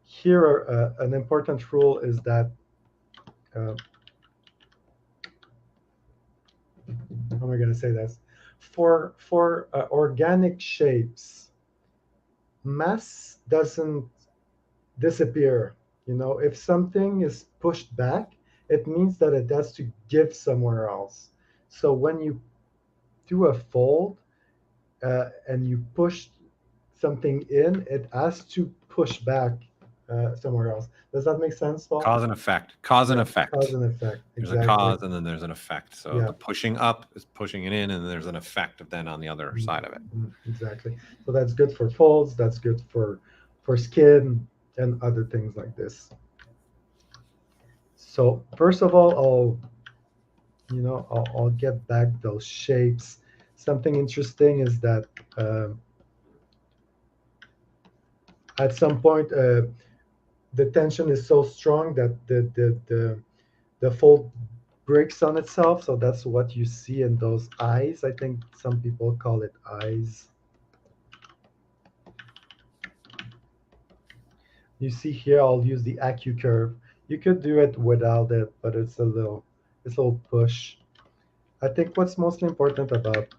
[SPEAKER 2] Here, an important rule is that how am I going to say this? For organic shapes, mass doesn't disappear. You know, if something is pushed back, it means that it has to give somewhere else. So when you do a fold and you push something in, it has to push back somewhere else. Does that make sense, Paul?
[SPEAKER 1] Cause and effect. Cause and effect.
[SPEAKER 2] Cause and effect.
[SPEAKER 1] There's
[SPEAKER 2] Exactly.
[SPEAKER 1] a cause and then there's an effect. So
[SPEAKER 2] Yeah.
[SPEAKER 1] the pushing up is pushing it in, and there's an effect then on the other side of it.
[SPEAKER 2] Exactly. So that's good for folds. That's good for skin and other things like this. So first of all, I'll get back those shapes. Something interesting is that at some point the tension is so strong that the fold breaks on itself. So that's what you see in those eyes. I think some people call it eyes. You see here, I'll use the AQ curve. You could do it without it, but it's a little push. I think what's most important about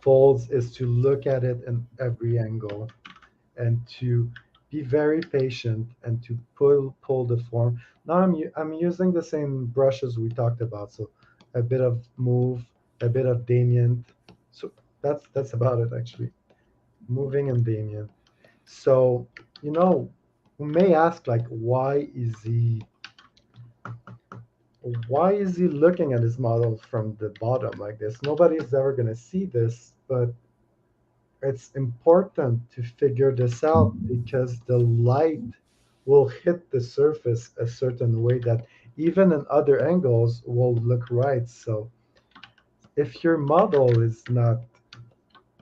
[SPEAKER 2] folds is to look at it in every angle and to be very patient and to pull the form. Now I'm using the same brushes we talked about, so a bit of move, a bit of Damien. So that's about it actually. Moving and Damien. So, you know, we may ask like, why is he looking at his model from the bottom like this? Nobody's ever going to see this, but it's important to figure this out because the light will hit the surface a certain way that even in other angles will look right. So if your model is not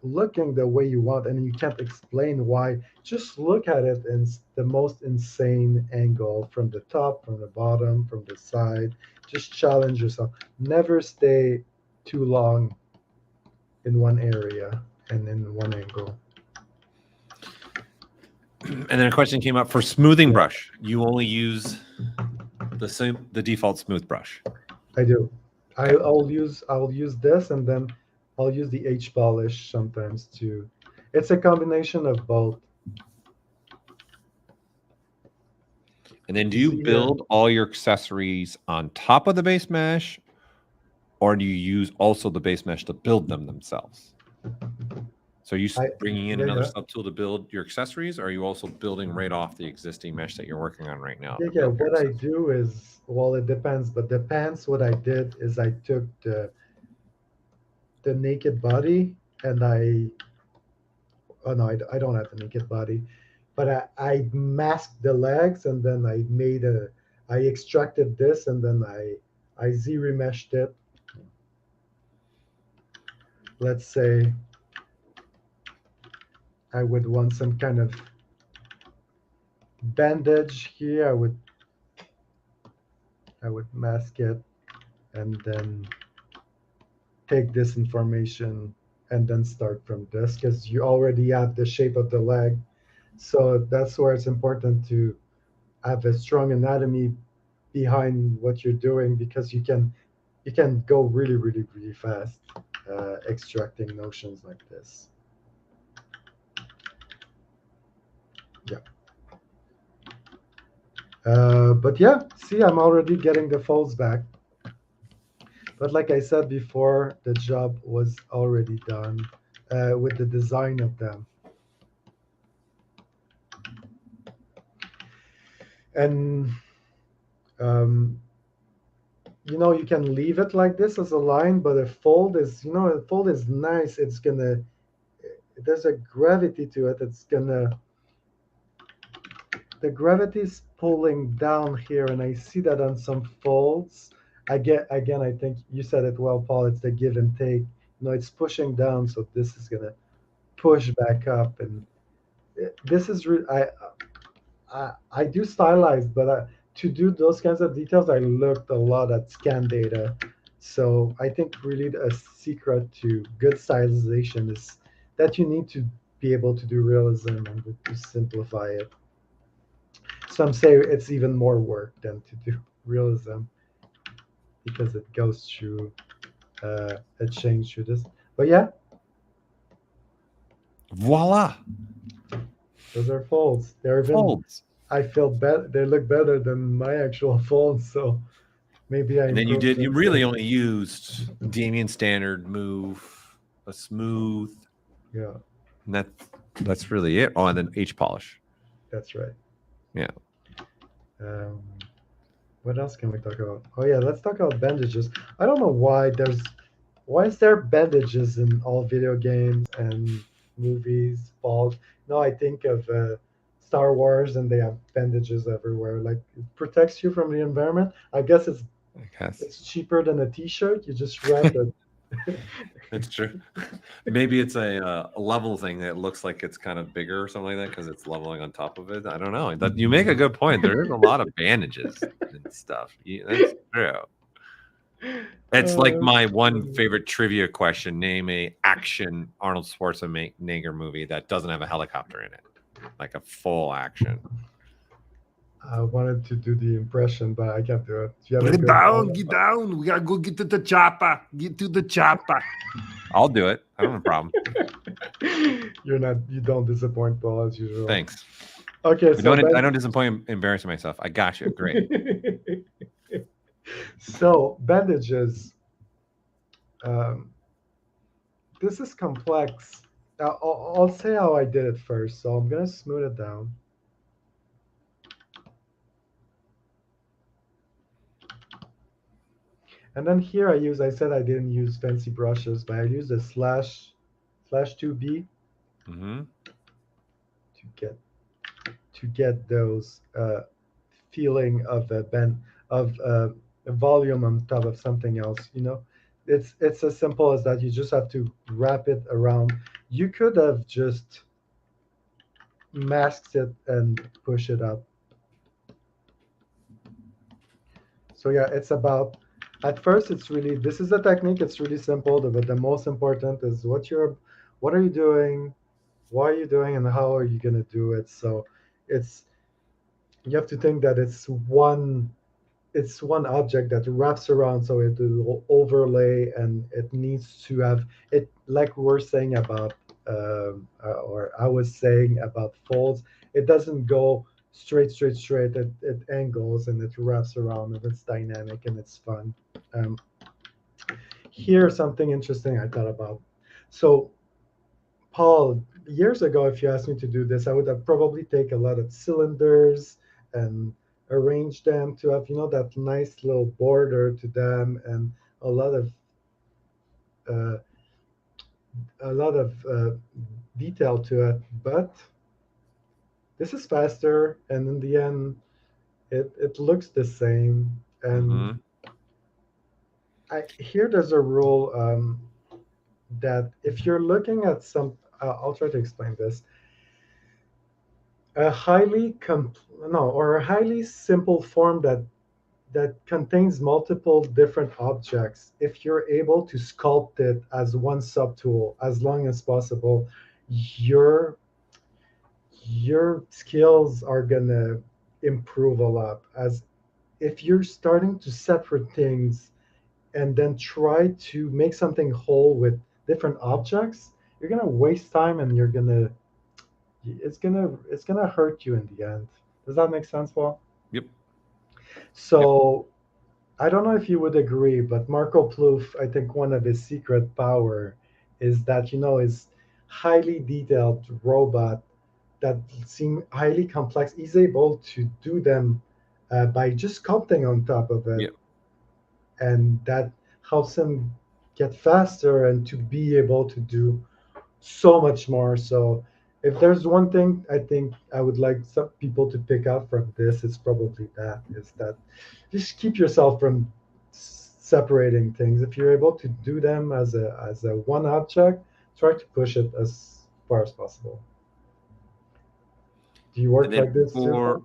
[SPEAKER 2] looking the way you want and you can't explain why, just look at it in the most insane angle, from the top, from the bottom, from the side. Just challenge yourself. Never stay too long in one area and in one angle.
[SPEAKER 1] And then a question came up for smoothing brush. You only use the default smooth brush.
[SPEAKER 2] I do. I'll use this, and then I'll use the H polish sometimes too. It's a combination of both.
[SPEAKER 1] And then do you build all your accessories on top of the base mesh, or do you use also the base mesh to build them themselves? So are you bringing in another subtool to build your accessories, or are you also building right off the existing mesh that you're working on right now?
[SPEAKER 2] Yeah, what I do is, well, it depends, but the pants, what I did is I took the naked body and oh no, I don't have the naked body, but I masked the legs and then I extracted this and then I Z-remeshed it. Let's say I would want some kind of bandage here. I would mask it and then take this information and then start from this, because you already have the shape of the leg. So that's where it's important to have a strong anatomy behind what you're doing, because you can go really, really, really fast extracting notions like this. Yeah. But yeah, see, I'm already getting the folds back. But like I said before, the job was already done with the design of them. And you know, you can leave it like this as a line, but a fold is, you know, a fold is nice. It's gonna, there's a gravity to it. It's gonna, the gravity is pulling down here, and I see that on some folds. I think you said it well, Paul. It's the give and take. You know, it's pushing down, so this is gonna push back up, and this is I do stylized, but to do those kinds of details, I looked a lot at scan data. So I think really a secret to good stylization is that you need to be able to do realism and to simplify it. Some say it's even more work than to do realism, because it goes through a change through this. But yeah,
[SPEAKER 1] voila,
[SPEAKER 2] those are folds. They're even,
[SPEAKER 1] folds.
[SPEAKER 2] I feel better. They look better than my actual folds. So maybe I.
[SPEAKER 1] And then you really only used Damien standard, move, a smooth.
[SPEAKER 2] Yeah.
[SPEAKER 1] And that's really it. Oh, and then H polish.
[SPEAKER 2] That's right.
[SPEAKER 1] Yeah.
[SPEAKER 2] What else can we talk about? Oh yeah, let's talk about bandages. I don't know why is there bandages in all video games and movies, balls. No, I think of Star Wars, and they have bandages everywhere. Like, it protects you from the environment. I guess it's cheaper than a T-shirt. You just wrap it.
[SPEAKER 1] It's true. Maybe it's a level thing that looks like it's kind of bigger or something like that because it's leveling on top of it. I don't know. You make a good point. There is a lot of bandages and stuff. That's true. It's like my one favorite trivia question. Name a action Arnold Schwarzenegger movie that doesn't have a helicopter in it, like a full action.
[SPEAKER 2] I wanted to do the impression, but I can't do it.
[SPEAKER 1] Get down. We gotta go get to the chopper. Get to the chopper. I'll do it. I don't have a problem.
[SPEAKER 2] You don't disappoint, Paul, as usual.
[SPEAKER 1] Thanks.
[SPEAKER 2] Okay,
[SPEAKER 1] so I don't disappoint embarrassing myself. I got you. Great.
[SPEAKER 2] So bandages. This is complex. I'll say how I did it first. So I'm gonna smooth it down. And then here I said I didn't use fancy brushes, but I used a slash 2B to get those feeling of a volume on top of something else. You know, it's as simple as that. You just have to wrap it around. You could have just masked it and push it up. So yeah, it's about. At first, this is a technique. It's really simple, but the most important is what are you doing, why are you doing, and how are you going to do it. So you have to think that it's one object that wraps around, so it will overlay, and it needs to have it, like we were saying about, or I was saying about folds. It doesn't go straight. It angles and it wraps around, and it's dynamic and it's fun. here's something interesting I thought about. So, Paul, years ago, if you asked me to do this, I would have probably take a lot of cylinders and arrange them to have, that nice little border to them and a lot of uh, detail to it. But this is faster, and in the end, it looks the same. And
[SPEAKER 1] Mm-hmm.
[SPEAKER 2] here there's a rule that if you're looking at I'll try to explain this. A highly no, or a highly simple form that contains multiple different objects. If you're able to sculpt it as one subtool as long as possible, your skills are gonna improve a lot. As if you're starting to separate things and then try to make something whole with different objects, you're gonna waste time and it's gonna hurt you in the end. Does that make sense, Paul?
[SPEAKER 1] Yep. Yep.
[SPEAKER 2] So I don't know if you would agree, but Marco Plouffe, I think one of his secret power is that his highly detailed robot that seem highly complex. He's able to do them by just sculpting on top of it,
[SPEAKER 1] Yep.
[SPEAKER 2] and that helps him get faster and to be able to do so much more. So if there's one thing I think I would like some people to pick up from this, it's probably that is that just keep yourself from separating things. If you're able to do them as a one object, try to push it as far as possible. Do you
[SPEAKER 1] And
[SPEAKER 2] work
[SPEAKER 1] then
[SPEAKER 2] like this too,
[SPEAKER 1] for
[SPEAKER 2] Paul?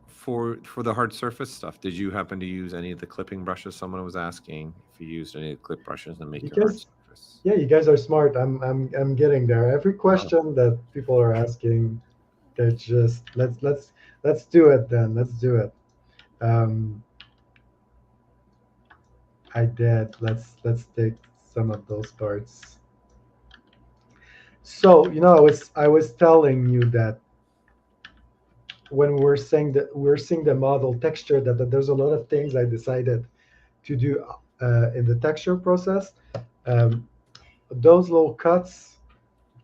[SPEAKER 1] for the hard surface stuff, did you happen to use any of the clipping brushes? Someone was asking if you used any of the clip brushes to make your hard
[SPEAKER 2] Because
[SPEAKER 1] surface.
[SPEAKER 2] yeah, you guys are smart. I'm getting there. Every
[SPEAKER 1] Oh,
[SPEAKER 2] question that people are asking, they're just let's do it then. Let's do it. Um, I did. Let's take some of those parts. So I was telling you that when we're seeing the model texture that there's a lot of things I decided to do in the texture process. Um, those little cuts,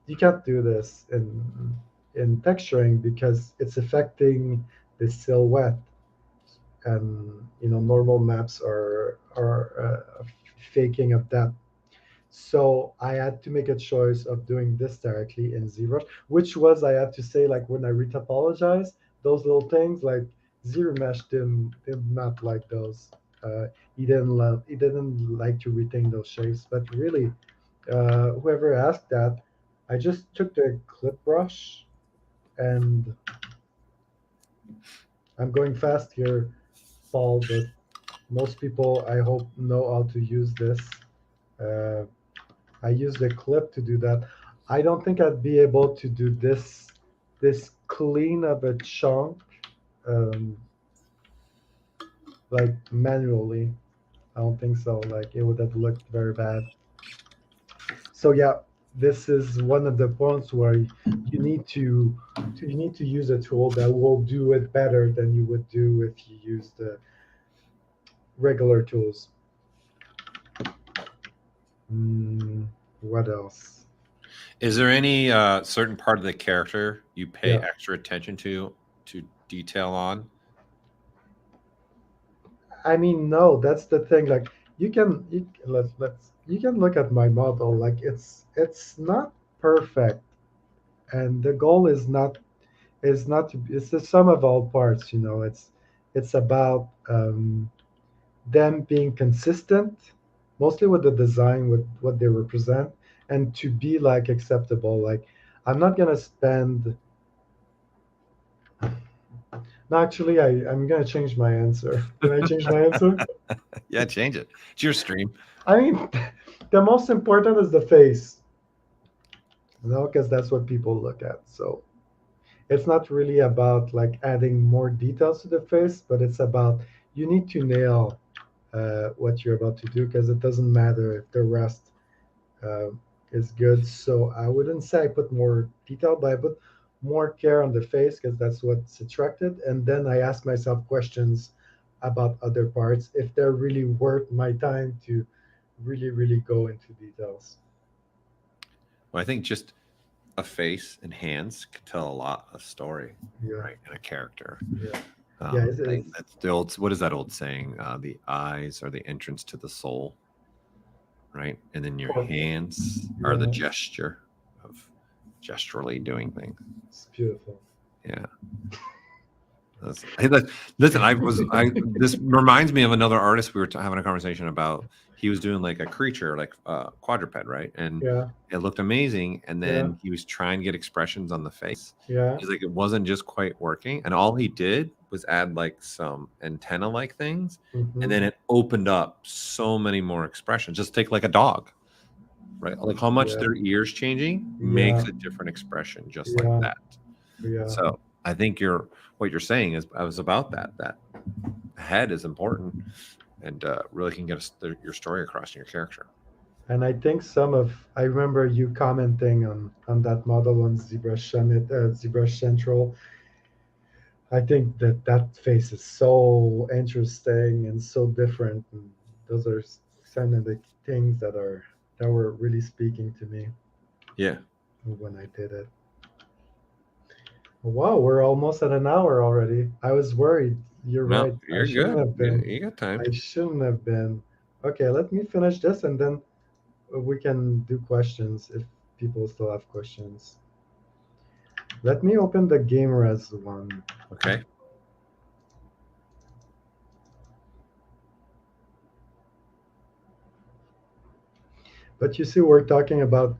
[SPEAKER 2] you can't do this in texturing because it's affecting the silhouette, and normal maps are faking of that. So I had to make a choice of doing this directly in ZBrush, which was, I have to say, like when I retopologize those little things, like ZRemesh did not like those. He didn't like to retain those shapes. But really, whoever asked that, I just took the clip brush, and I'm going fast here, Paul, but most people, I hope, know how to use this. Uh, I use the clip to do that. I don't think I'd be able to do this clean of a chunk, um, like manually. I don't think so. Like it would have looked very bad. So yeah, this is one of the points where you need to use a tool that will do it better than you would do if you use the regular tools. Mm, what else?
[SPEAKER 1] is there any certain part of the character you pay
[SPEAKER 2] Yeah.
[SPEAKER 1] extra attention to detail on?
[SPEAKER 2] I mean, no, that's the thing. Like, you can look at my model. Like, it's not perfect, and the goal it's the sum of all parts. It's about them being consistent, mostly with the design, with what they represent, and to be like acceptable. Like, I'm not gonna spend. No, actually, I'm gonna change my answer. Can I change my answer?
[SPEAKER 1] Yeah, change it. It's your stream.
[SPEAKER 2] I mean, the most important is the face, because that's what people look at. So it's not really about like adding more details to the face, but it's about you need to nail what you're about to do, because it doesn't matter if the rest uh, is good. So I wouldn't say I put more detail, but I put more care on the face because that's what's attracted. And then I ask myself questions about other parts if they're really worth my time to really, really go into details.
[SPEAKER 1] Well, I think just a face and hands can tell a lot of story,
[SPEAKER 2] Yeah,
[SPEAKER 1] right? And a character.
[SPEAKER 2] yeah, yeah.
[SPEAKER 1] That's the old. What is that old saying? The eyes are the entrance to the soul, right? And then your hands are the
[SPEAKER 2] Yeah,
[SPEAKER 1] gesture of gesturally doing things.
[SPEAKER 2] it's beautiful.
[SPEAKER 1] Yeah. Listen, this reminds me of another artist we were having a conversation about. He was doing like a creature, like quadruped, right? And
[SPEAKER 2] Yeah,
[SPEAKER 1] it looked amazing. And then
[SPEAKER 2] yeah,
[SPEAKER 1] he was trying to get expressions on the face.
[SPEAKER 2] yeah.
[SPEAKER 1] He's like, it wasn't just quite working. And all he did was add like some antenna-like things. And then it opened up so many more expressions. Just take like a dog, right? Like how much their ears changing makes a different expression, just like that.
[SPEAKER 2] Yeah.
[SPEAKER 1] So I think what you're saying is I was about that head is important and really can get your story across in your character.
[SPEAKER 2] And I think I remember you commenting on that model on ZBrush Central. I think that face is so interesting and so different. And those are some of the things that were really speaking to me.
[SPEAKER 1] Yeah.
[SPEAKER 2] When I did it. Wow, we're almost at an hour already. I was worried. You're right.
[SPEAKER 1] You're good. Have been. You got time.
[SPEAKER 2] I shouldn't have been. Okay, let me finish this and then we can do questions if people still have questions. Let me open the game res one.
[SPEAKER 1] Okay.
[SPEAKER 2] But you see, we're talking about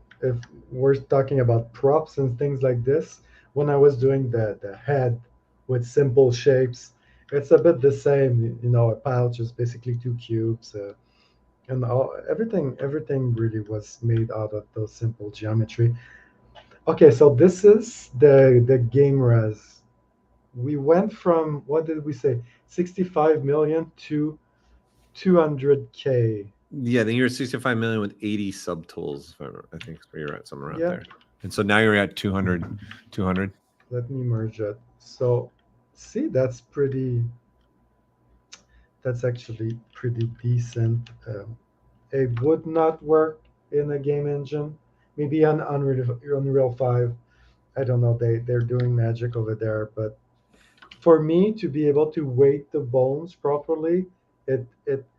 [SPEAKER 2] props and things like this. When I was doing the head with simple shapes, it's a bit the same. A pouch is basically two cubes, and everything really was made out of those simple geometry. Okay, so this is the game res. We went from, what did we say, 65 million to 200K.
[SPEAKER 1] Yeah, then you're at 65 million with 80 subtools. I think where you're at, somewhere around there. And so now you're at 200.
[SPEAKER 2] Let me merge it. So see, that's actually pretty decent. It would not work in a game engine. Maybe on Unreal 5. I don't know. They're doing magic over there. But for me to be able to weight the bones properly, it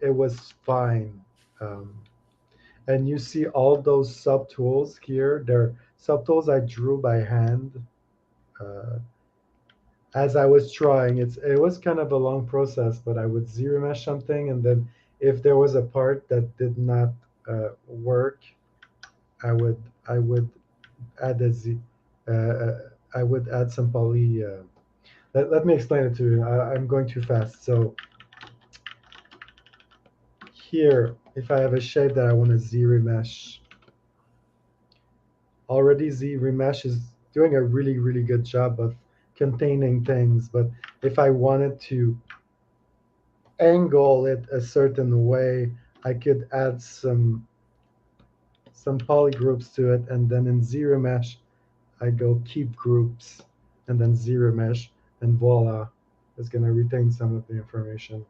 [SPEAKER 2] was fine. And you see all those subtools here. They're subtools I drew by hand. As I was trying, it was kind of a long process, but I would zero mesh something, and then if there was a part that did not work, I would add I would add some poly. Let me explain it to you. I'm going too fast. So here, if I have a shape that I want to Z-remesh, already Z-remesh is doing a really, really good job of containing things. But if I wanted to angle it a certain way, I could add some polygroups to it, and then in Z-remesh, I go keep groups, and then Z-remesh, and voila, it's going to retain some of the information.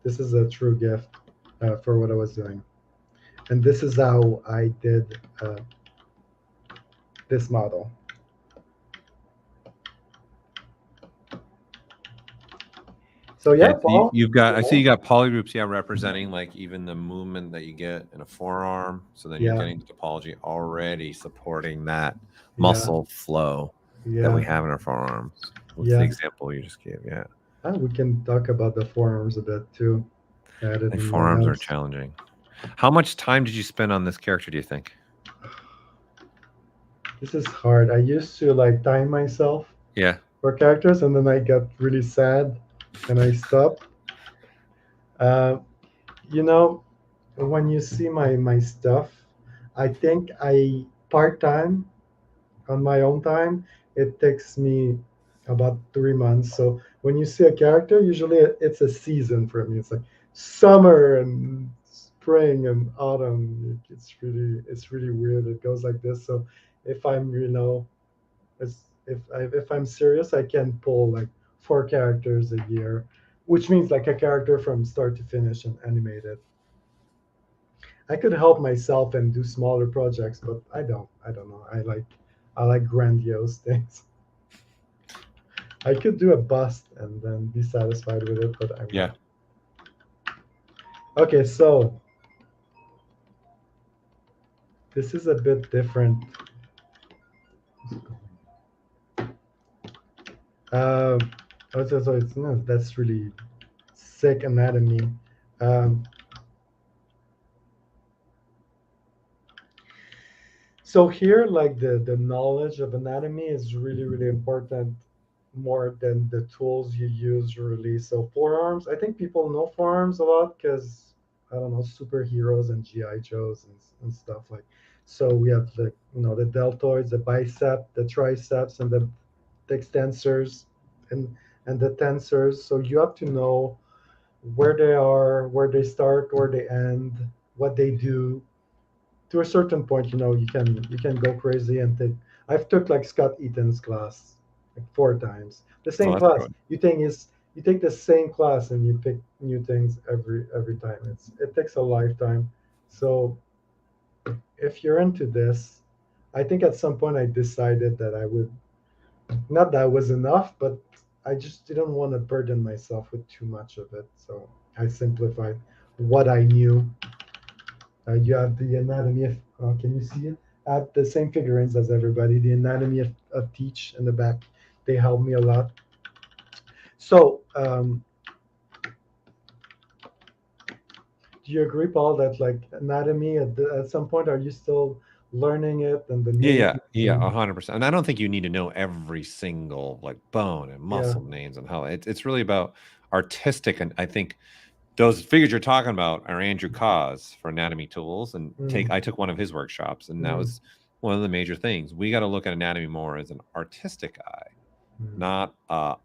[SPEAKER 2] This is a true gift for what I was doing. And this is how I did this model. So yeah, Paul,
[SPEAKER 1] you've got. I see you got polygroups. Yeah, representing like even the movement that you get in a forearm. So then you're getting topology already supporting that muscle flow that we have in our forearms. What's the example you just gave? Yeah.
[SPEAKER 2] We can talk about the forearms a bit too.
[SPEAKER 1] The forearms are challenging. How much time did you spend on this character, do you think?
[SPEAKER 2] This is hard. I used to like time myself for characters, and then I got really sad and I stopped. When you see my stuff, I think part-time, on my own time, it takes me about 3 months. So when you see a character, usually it's a season for me. It's like summer and spring and autumn. It's really weird. It goes like this. So if I'm if I'm serious, I can pull like 4 characters a year, which means like a character from start to finish and animate it. I could help myself and do smaller projects, but I don't. I don't know. I like grandiose things. I could do a bust and then be satisfied with it, but I'm
[SPEAKER 1] Yeah.
[SPEAKER 2] not. Okay, so this is a bit different. Uh, so it's no, that's really sick anatomy. Um, so here, like the knowledge of anatomy is really important, more than the tools you use really. So forearms, I think people know forearms a lot because I don't know, superheroes and GI Joes and stuff like. So we have the the deltoids, the bicep, the triceps, and the extensors, and the tensors. So you have to know where they are, where they start, where they end, what they do. To a certain point, you can go crazy and take. I've took like Scott Eaton's class like 4 times. The
[SPEAKER 1] Oh,
[SPEAKER 2] same
[SPEAKER 1] that's
[SPEAKER 2] class.
[SPEAKER 1] good.
[SPEAKER 2] You take the same class and you pick new things every time. It takes a lifetime. So if you're into this, I think at some point I decided that I would, not that was enough, but I just didn't want to burden myself with too much of it. So I simplified what I knew. You have the anatomy of, can you see it? I have the same figurines as everybody. The anatomy of teach in the back. They help me a lot. So, do you agree, Paul, that like anatomy at some point, are you still learning it and the names?
[SPEAKER 1] Yeah, 100%. And I don't think you need to know every single like bone and
[SPEAKER 2] Yeah.
[SPEAKER 1] muscle names and how it's really about artistic. And I think those figures you're talking about are Andrew Cause for Anatomy Tools. And I took one of his workshops, and that was one of the major things. We got to look at anatomy more as an artistic eye, not a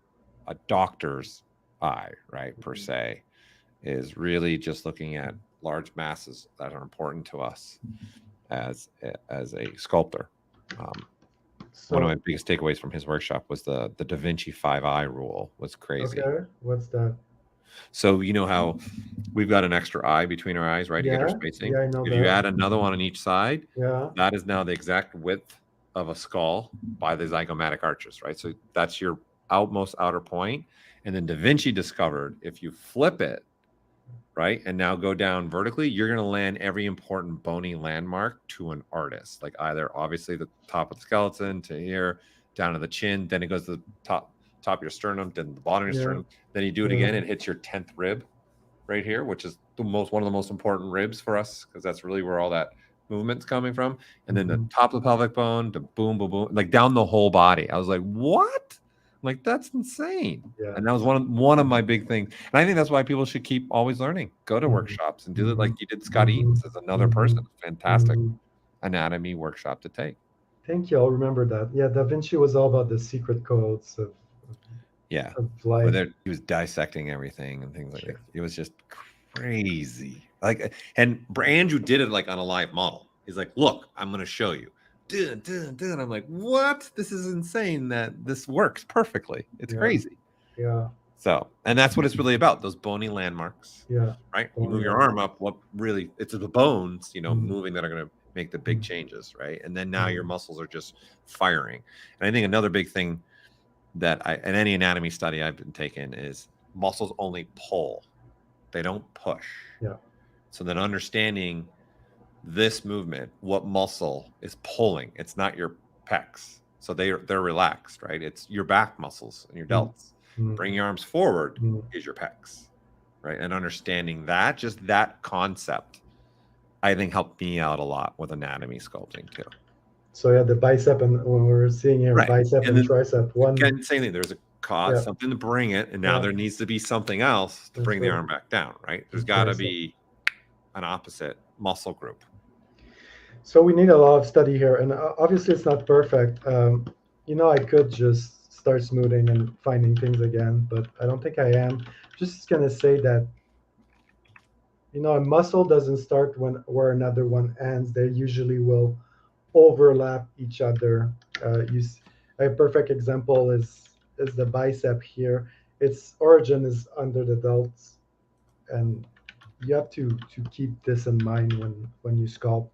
[SPEAKER 1] doctor's eye, right? Per se, is really just looking at large masses that are important to us as a sculptor. One of my biggest takeaways from his workshop was the Da Vinci 5-eye rule was crazy.
[SPEAKER 2] Okay, what's that?
[SPEAKER 1] So you know how we've got an extra eye between our eyes, right? To get our spacing.
[SPEAKER 2] Yeah, I know
[SPEAKER 1] If
[SPEAKER 2] that.
[SPEAKER 1] you add another one on each side,
[SPEAKER 2] Yeah.
[SPEAKER 1] that is now the exact width of a skull by the zygomatic arches, right? So that's your outmost outer point. And then Da Vinci discovered if you flip it, right, and now go down vertically, you're going to land every important bony landmark to an artist, like either obviously the top of the skeleton to here, down to the chin, then it goes to the top of your sternum, then the bottom of your sternum, then you do it again, it hits your 10th rib right here, which is one of the most important ribs for us, because that's really where all that movement's coming from. And then the top of the pelvic bone, to boom, boom, boom, like down the whole body. I was like, what? Like, that's insane.
[SPEAKER 2] Yeah.
[SPEAKER 1] And that was one of my big things. And I think that's why people should keep always learning. Go to workshops and do it like you did. Scott Eaton's as another person. Fantastic anatomy workshop to take.
[SPEAKER 2] Thank you. I'll remember that. Yeah, Da Vinci was all about the secret codes of life.
[SPEAKER 1] He was dissecting everything and things like that. It was just crazy. Like, and Andrew did it like on a live model. He's like, look, I'm going to show you. Dun, dun, dun. I'm like, what? This is insane that this works perfectly. It's crazy.
[SPEAKER 2] Yeah.
[SPEAKER 1] So, and that's what it's really about, those bony landmarks.
[SPEAKER 2] Yeah.
[SPEAKER 1] Right? You move your arm up, it's the bones, moving that are going to make the big changes, right? And then now your muscles are just firing. And I think another big thing that in any anatomy study I've been taking is muscles only pull. They don't push.
[SPEAKER 2] Yeah.
[SPEAKER 1] So then understanding this movement, what muscle is pulling? It's not your pecs. So they're relaxed, right? It's your back muscles and your delts. Bring your arms forward is your pecs, right? And understanding that, just that concept, I think helped me out a lot with anatomy sculpting too.
[SPEAKER 2] So yeah, the bicep, and when we're seeing here, bicep and tricep.
[SPEAKER 1] Again, same thing. There's a cause, something to bring it, and now there needs to be something else to bring the arm back down, right? There's got to be an opposite muscle group.
[SPEAKER 2] So we need a lot of study here, and obviously it's not perfect. I could just start smoothing and finding things again, but I don't think I am. Just gonna say that a muscle doesn't start where another one ends. They usually will overlap each other. A perfect example is the bicep here. Its origin is under the delts, and you have to keep this in mind when you sculpt.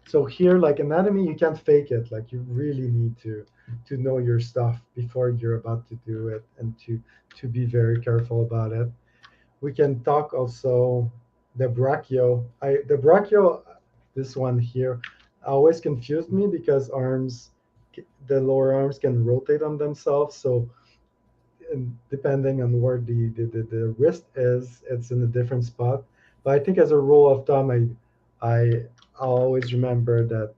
[SPEAKER 2] So here, like anatomy, you can't fake it. Like you really need to know your stuff before you're about to do it, and to be very careful about it. We can talk also the brachio. The brachio, this one here, always confused me because the lower arms can rotate on themselves. So and depending on where the wrist is, it's in a different spot. But I think as a rule of thumb, I I'll always remember that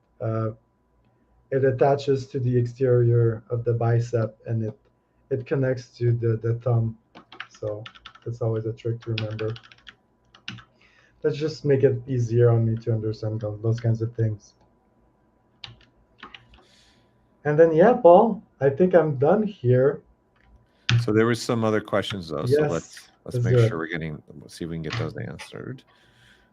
[SPEAKER 2] it attaches to the exterior of the bicep and it connects to the thumb. So that's always a trick to remember. Let's just make it easier on me to understand those kinds of things. And then yeah, Paul, I think I'm done here.
[SPEAKER 1] So there was some other questions though.
[SPEAKER 2] Yes,
[SPEAKER 1] So let's make
[SPEAKER 2] do it.
[SPEAKER 1] sure let's see if we can get those answered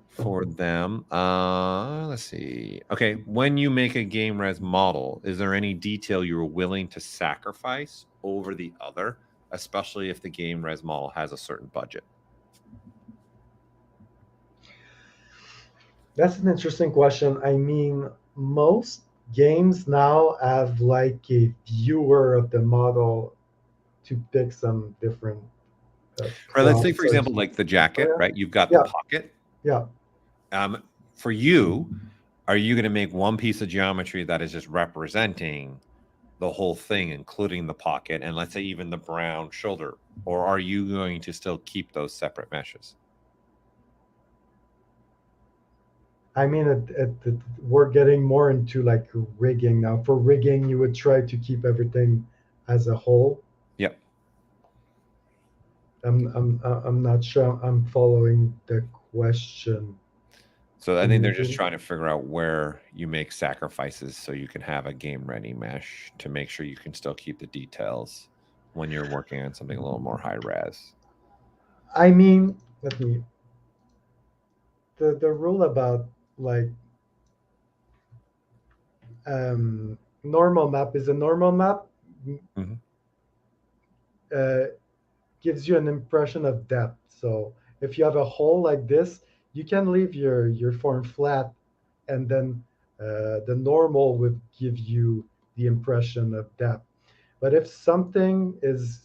[SPEAKER 1] for them. Let's see. Okay, when you make a game res model, is there any detail you're willing to sacrifice over the other, especially if the game res model has a certain budget?
[SPEAKER 2] That's an interesting question. I mean, most games now have like a viewer of the model to pick some different
[SPEAKER 1] Right, let's take,
[SPEAKER 2] props
[SPEAKER 1] for
[SPEAKER 2] or-
[SPEAKER 1] example, like the jacket,
[SPEAKER 2] Oh, yeah.
[SPEAKER 1] right? You've got
[SPEAKER 2] Yeah.
[SPEAKER 1] the pocket.
[SPEAKER 2] Yeah.
[SPEAKER 1] For you, are you going to make one piece of geometry that is just representing the whole thing, including the pocket, and let's say even the brown shoulder? Or are you going to still keep those separate meshes?
[SPEAKER 2] I mean, we're getting more into like rigging now. For rigging, you would try to keep everything as a whole.
[SPEAKER 1] Yep.
[SPEAKER 2] I'm not sure I'm following the question.
[SPEAKER 1] So I think they're just trying to figure out where you make sacrifices so you can have a game ready mesh to make sure you can still keep the details when you're working on something a little more high res.
[SPEAKER 2] I mean, the rule about like normal map is a normal map.
[SPEAKER 1] Mm-hmm.
[SPEAKER 2] Gives you an impression of depth. So if you have a hole like this, you can leave your form flat, and then the normal would give you the impression of depth. But if something is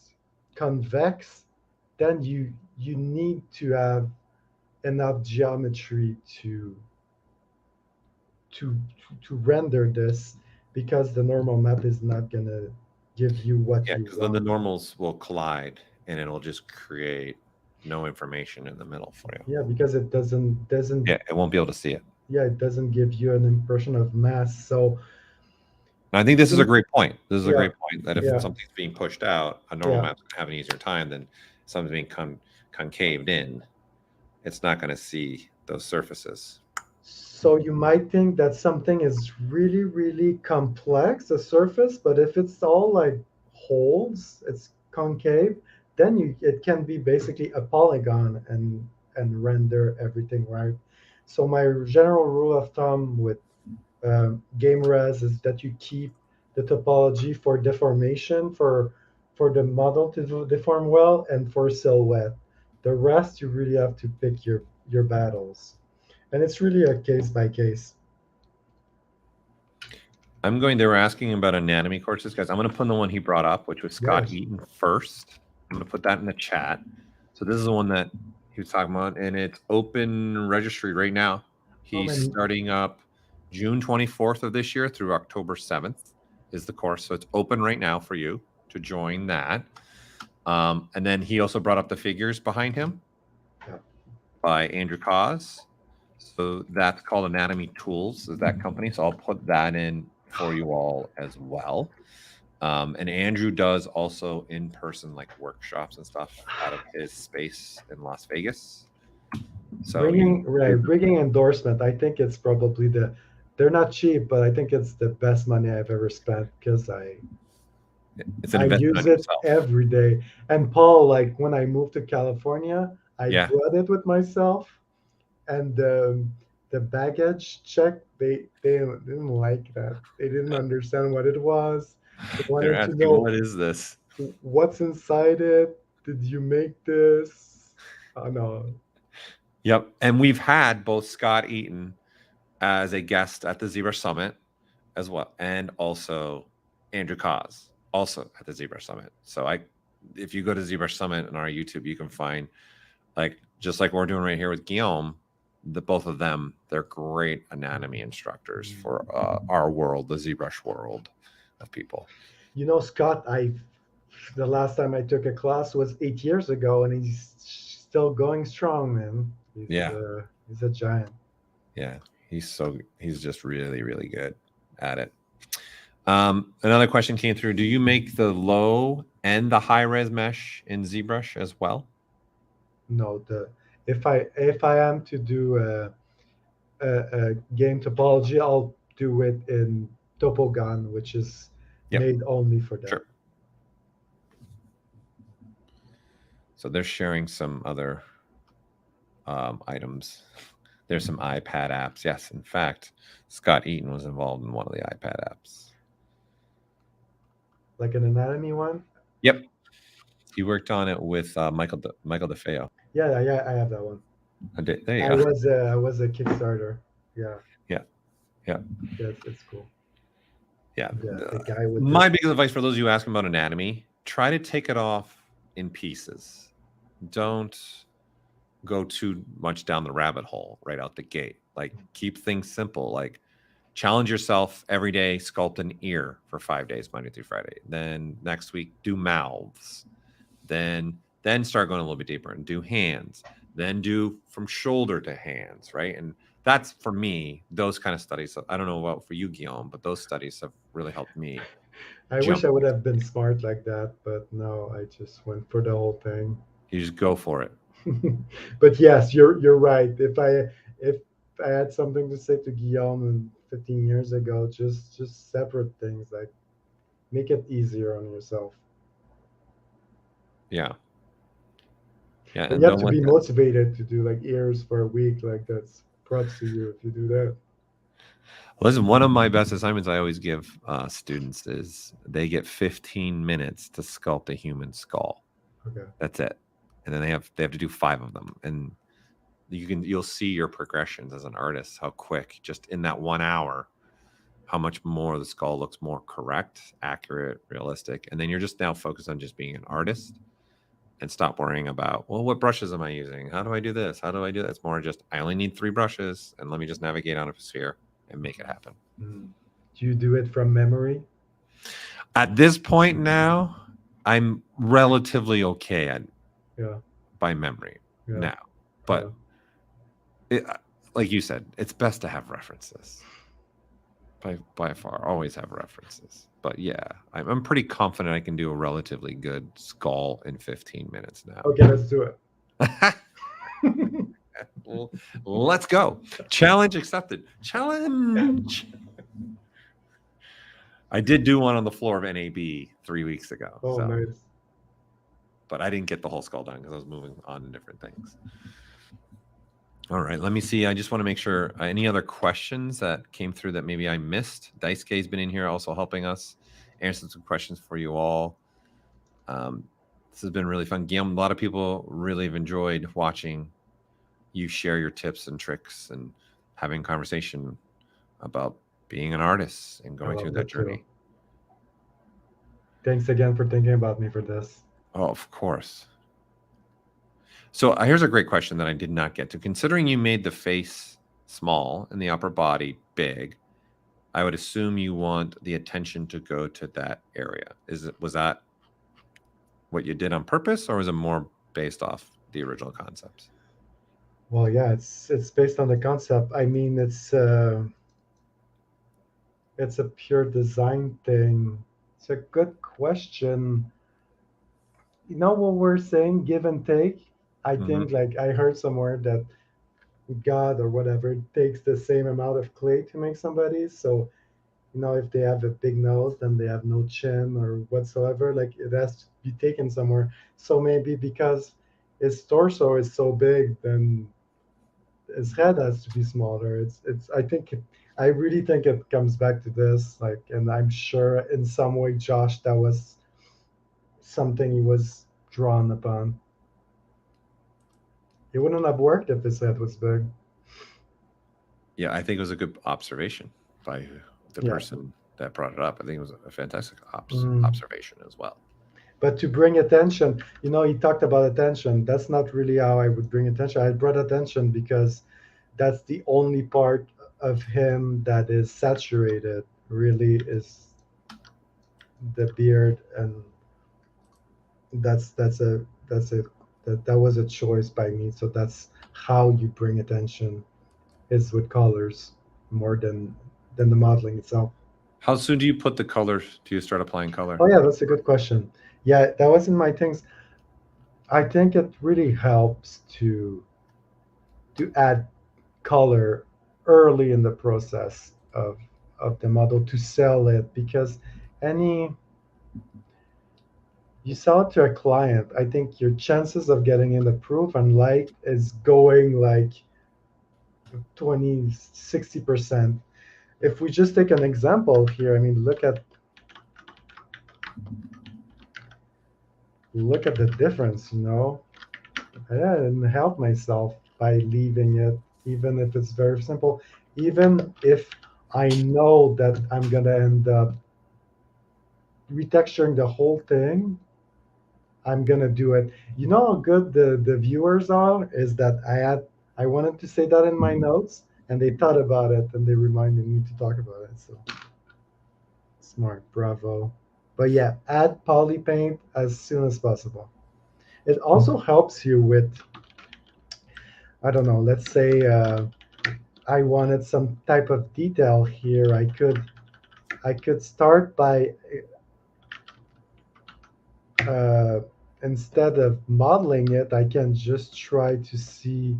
[SPEAKER 2] convex, then you need to have enough geometry to render this, because the normal map is not gonna give you what you
[SPEAKER 1] because then the normals will collide and it'll just create no information in the middle for you.
[SPEAKER 2] Yeah, because it doesn't
[SPEAKER 1] Yeah, it won't be able to see it.
[SPEAKER 2] Yeah, it doesn't give you an impression of mass. So
[SPEAKER 1] I think this is a great point. This is a
[SPEAKER 2] Yeah.
[SPEAKER 1] great point that if
[SPEAKER 2] Yeah.
[SPEAKER 1] something's being pushed out, a normal
[SPEAKER 2] Yeah.
[SPEAKER 1] map's gonna have an easier time than something's being concaved in. It's not going to see those surfaces.
[SPEAKER 2] So you might think that something is really, really complex, a surface, but if it's all like holes, it's concave, then it can be basically a polygon and render everything right. So my general rule of thumb with game res is that you keep the topology for deformation, for the model to deform well, and for silhouette. The rest you really have to pick your battles, and it's really a case by case.
[SPEAKER 1] They were asking about anatomy courses, guys. I'm going to put the one he brought up, which was Scott
[SPEAKER 2] Yes.
[SPEAKER 1] Eaton first. I'm going to put that in the chat. So this is the one that he was talking about, and it's open registry right now. He's starting up June 24th of this year through October 7th is the course. So it's open right now for you to join that. And then he also brought up the figures behind him by Andrew Cause. So that's called Anatomy Tools, is that company. So I'll put that in for you all as well. And Andrew does also in-person like workshops and stuff out of his space in Las Vegas. So
[SPEAKER 2] rigging endorsement, I think it's probably they're not cheap, but I think it's the best money I've ever spent, because I use it every day. And Paul, like when I moved to California, I brought it with myself, and the baggage check, they didn't like that. They didn't understand what it was. They wanted to know,
[SPEAKER 1] what is this?
[SPEAKER 2] What's inside it? Did you make this? Oh no.
[SPEAKER 1] Yep. And we've had both Scott Eaton as a guest at the ZBrush Summit as well, and also Andrew Cause also at the ZBrush Summit. So if you go to ZBrush Summit on our YouTube, you can find, like, just like we're doing right here with Guillaume, both of them, they're great anatomy instructors for our world, the ZBrush world of people.
[SPEAKER 2] You know, Scott, the last time I took a class was 8 years ago, and he's still going strong, man. He's a giant.
[SPEAKER 1] Yeah, he's just really, really good at it. Another question came through. Do you make the low and the high res mesh in ZBrush as well?
[SPEAKER 2] No, if I am to do a game topology, I'll do it in Topogon, which is made only for that.
[SPEAKER 1] Sure. So they're sharing some other items. There's some iPad apps. Yes, in fact, Scott Eaton was involved in one of the iPad apps.
[SPEAKER 2] Like an anatomy one?
[SPEAKER 1] Yep. He worked on it with Michael DeFeo.
[SPEAKER 2] Yeah, I have that one.
[SPEAKER 1] There you
[SPEAKER 2] go. I was a Kickstarter. Yeah.
[SPEAKER 1] Yeah.
[SPEAKER 2] It's cool.
[SPEAKER 1] Yeah.
[SPEAKER 2] The guy with
[SPEAKER 1] my biggest advice for those of you asking about anatomy, try to take it off in pieces. Don't go too much down the rabbit hole right out the gate. Like, keep things simple. Like, challenge yourself every day, sculpt an ear for 5 days, Monday through Friday. Then next week, do mouths. Then start going a little bit deeper and do hands. Then do from shoulder to hands, right? And that's, for me, those kind of studies. I don't know about for you, Guillaume, but those studies have really helped me.
[SPEAKER 2] I wish I would have been smart like that, but no, I just went for the whole thing.
[SPEAKER 1] You just go for it.
[SPEAKER 2] But yes, you're right. If I had something to say to Guillaume 15 years ago, just separate things, like make it easier on yourself.
[SPEAKER 1] Yeah.
[SPEAKER 2] And you have to be motivated to do like ears for a week. Like, that's props to you if you do that.
[SPEAKER 1] Listen, one of my best assignments I always give students is they get 15 minutes to sculpt a human skull.
[SPEAKER 2] Okay.
[SPEAKER 1] That's it. And then they have to do 5 of them. And you'll see your progressions as an artist, how quick, just in that 1 hour, how much more the skull looks more correct, accurate, realistic. And then you're just now focused on just being an artist and stop worrying about, well, what brushes am I using? How do I do this? How do I do that? It's more just, I only need 3 brushes, and let me just navigate on a sphere and make it happen.
[SPEAKER 2] Do you do it from memory?
[SPEAKER 1] At this point now, I'm relatively okay at by memory now. But like you said, it's best to have references. By far, always have references. But yeah, I'm pretty confident I can do a relatively good skull in 15 minutes now.
[SPEAKER 2] Okay, let's do it.
[SPEAKER 1] Well, let's go. Challenge accepted. Challenge. I did do one on the floor of NAB 3 weeks ago.
[SPEAKER 2] Oh, nice.
[SPEAKER 1] But I didn't get the whole skull done because I was moving on to different things. All right, let me see. I just want to make sure. Any other questions that came through that maybe I missed? Daisuke's been in here also helping us answer some questions for you all. This has been really fun. Guillaume, a lot of people really have enjoyed watching you share your tips and tricks and having conversation about being an artist and going through that journey.
[SPEAKER 2] Too. Thanks again for thinking about me for this.
[SPEAKER 1] Oh, of course. So here's a great question that I did not get to. Considering you made the face small and the upper body big, I would assume you want the attention to go to that area. Was that what you did on purpose, or was it more based off the original concepts?
[SPEAKER 2] Well, yeah, it's based on the concept. I mean, it's a pure design thing. It's a good question. You know what we're saying, give and take? I think, like, I heard somewhere that God or whatever takes the same amount of clay to make somebody. So, you know, if they have a big nose, then they have no chin or whatsoever. Like, it has to be taken somewhere. So maybe because his torso is so big, then his head has to be smaller. I really think it comes back to this. Like, and I'm sure in some way, Josh, that was something he was drawn upon. It wouldn't have worked if his head was big.
[SPEAKER 1] Yeah, I think it was a good observation by the person that brought it up. I think it was a fantastic observation as well.
[SPEAKER 2] But to bring attention, you know, he talked about attention. That's not really how I would bring attention. I brought attention because that's the only part of him that is saturated, really, is the beard, and that was a choice by me. So that's how you bring attention, is with colors more than the modeling itself.
[SPEAKER 1] How soon do you put the colors? Do you start applying color?
[SPEAKER 2] Oh yeah, that's a good question. Yeah, that wasn't my things. I think it really helps to add color early in the process of the model to sell it, because any you sell it to a client, I think your chances of getting an approved and like is going like 20-60%. If we just take an example here, I mean, look at the difference, you know. I didn't help myself by leaving it, even if it's very simple, even if I know that I'm gonna end up retexturing the whole thing. I'm gonna do it. You know how good the viewers are, is that I wanted to say that in my notes, and they thought about it, and they reminded me to talk about it. So smart, bravo. But yeah, add poly paint as soon as possible. It also helps you with, I don't know, let's say I wanted some type of detail here. I could start by instead of modeling it, I can just try to see.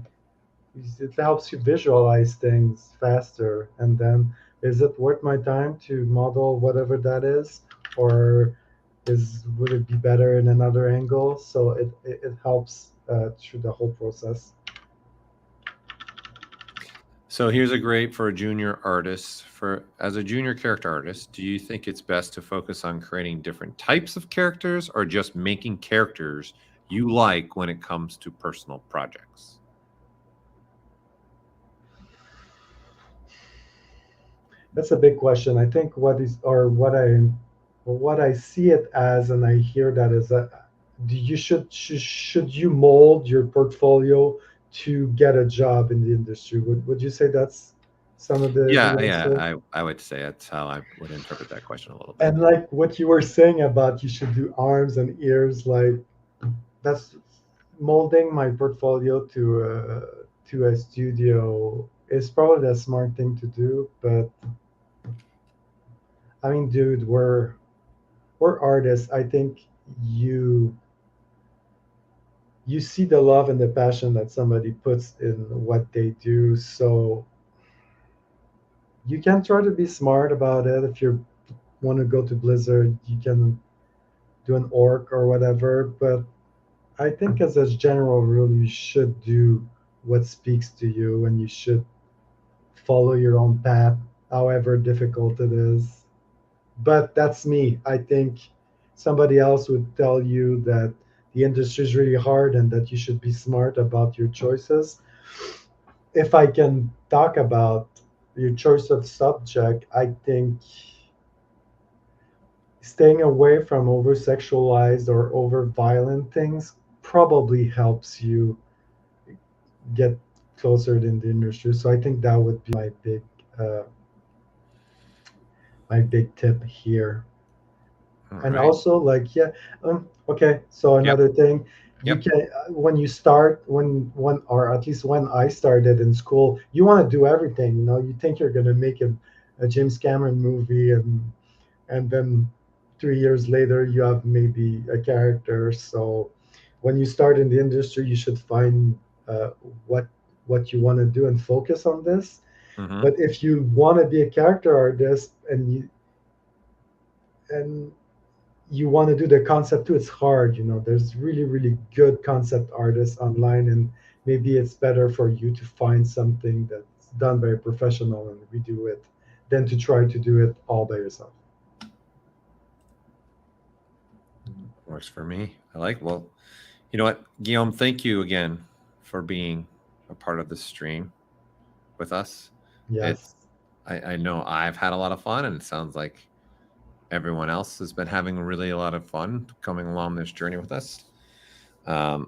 [SPEAKER 2] It helps you visualize things faster, and then, is it worth my time to model whatever that is, or would it be better in another angle? So it helps through the whole process.
[SPEAKER 1] So here's a great for a junior artist. As a junior character artist, do you think it's best to focus on creating different types of characters, or just making characters you like when it comes to personal projects?
[SPEAKER 2] That's a big question. I think what I see it as, and I hear that, is that should you mold your portfolio to get a job in the industry? Would you say that's some of the
[SPEAKER 1] Yeah, I would say that's how I would interpret that question a little bit.
[SPEAKER 2] And like what you were saying about you should do arms and ears, like that's molding my portfolio to a studio is probably the smart thing to do. But I mean, dude, we're artists. I think you see the love and the passion that somebody puts in what they do. So you can try to be smart about it. If you want to go to Blizzard, you can do an orc or whatever. But I think as a general rule, you should do what speaks to you, and you should follow your own path, however difficult it is. But that's me. I think somebody else would tell you that the industry is really hard and that you should be smart about your choices. If I can talk about your choice of subject, I think staying away from over sexualized or over violent things probably helps you get closer in the industry. So I think that would be my big tip here. And also, like, okay, so another thing, you can, when you start, or at least when I started in school, you want to do everything. You know, you think you're going to make a James Cameron movie, and then 3 years later you have maybe a character. So when you start in the industry, you should find what you want to do and focus on this. But if you want to be a character artist and you want to do the concept too, it's hard. You know, there's really, really good concept artists online, and maybe it's better for you to find something that's done by a professional and redo it than to try to do it all by yourself.
[SPEAKER 1] Works for me. Well, you know what, Guillaume, thank you again for being a part of this stream with us.
[SPEAKER 2] Yes.
[SPEAKER 1] I know I've had a lot of fun, and it sounds like everyone else has been having really a lot of fun coming along this journey with us. So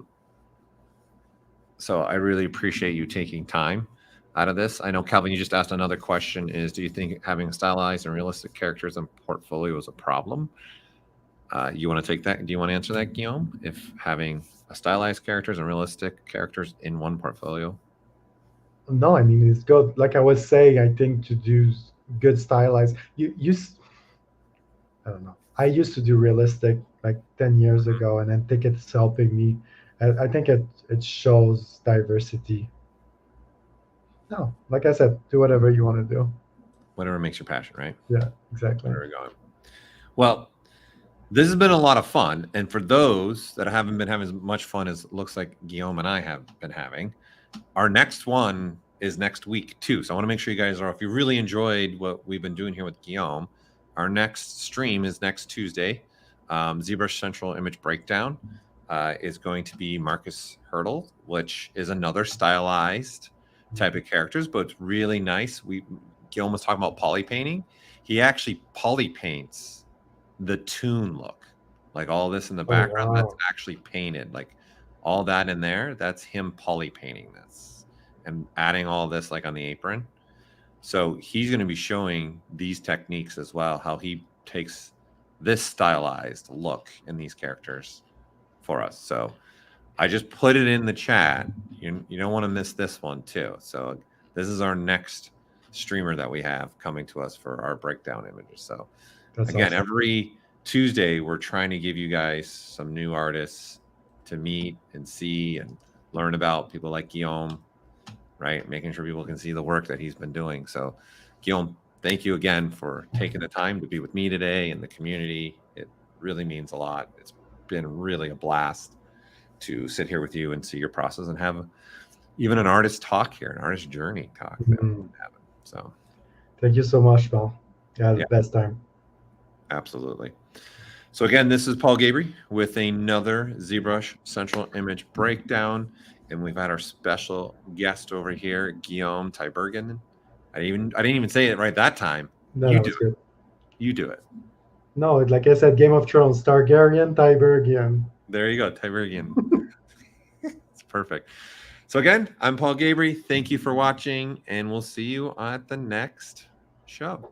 [SPEAKER 1] I really appreciate you taking time out of this. I know, Calvin, you just asked another question is, do you think having stylized and realistic characters in portfolio is a problem? You want to take that? Do you want to answer that, Guillaume? If having a stylized characters and realistic characters in one portfolio?
[SPEAKER 2] No, I mean, it's good. Like I was saying, I think to do good stylized, I don't know. I used to do realistic like 10 years ago, and I think it's helping me. I think it shows diversity. No, like I said, do whatever you want to do.
[SPEAKER 1] Whatever makes your passion, right?
[SPEAKER 2] Yeah, exactly.
[SPEAKER 1] Where are we going? Well, this has been a lot of fun. And for those that haven't been having as much fun as it looks like Guillaume and I have been having, our next one is next week too. So I want to make sure you guys are, if you really enjoyed what we've been doing here with Guillaume, our next stream is next Tuesday. ZBrush Central Image Breakdown is going to be Marcus Hurdle, which is another stylized type of characters, but it's really nice. Guillaume was talking about poly painting. He actually poly paints the toon look, like all this in the background.
[SPEAKER 2] Wow.
[SPEAKER 1] That's actually painted, like all that in there. That's him poly painting this and adding all this like on the apron. So he's going to be showing these techniques as well, how he takes this stylized look in these characters for us. So I just put it in the chat. You don't want to miss this one too. So this is our next streamer that we have coming to us for our breakdown images. So
[SPEAKER 2] That's
[SPEAKER 1] again,
[SPEAKER 2] awesome.
[SPEAKER 1] every Tuesday, we're trying to give you guys some new artists to meet and see and learn about, people like Guillaume, right? Making sure people can see the work that he's been doing. So Guillaume, thank you again for taking the time to be with me today and the community. It really means a lot. It's been really a blast to sit here with you and see your process and have even an artist talk here, an artist journey talk that we've been having. So
[SPEAKER 2] thank you so much, Paul. Yeah, best time.
[SPEAKER 1] Absolutely. So again, this is Paul Gaboury with another ZBrush Central Image Breakdown, and we've had our special guest over here, Guillaume Tiberghien. I didn't even say it right that time.
[SPEAKER 2] No,
[SPEAKER 1] You
[SPEAKER 2] that
[SPEAKER 1] do
[SPEAKER 2] was
[SPEAKER 1] it.
[SPEAKER 2] good.
[SPEAKER 1] You do it.
[SPEAKER 2] No, like I said, Game of Thrones, Targaryen, Tiberghien.
[SPEAKER 1] There you go, Tiberghien. It's perfect. So again, I'm Paul Gaboury. Thank you for watching, and we'll see you at the next show.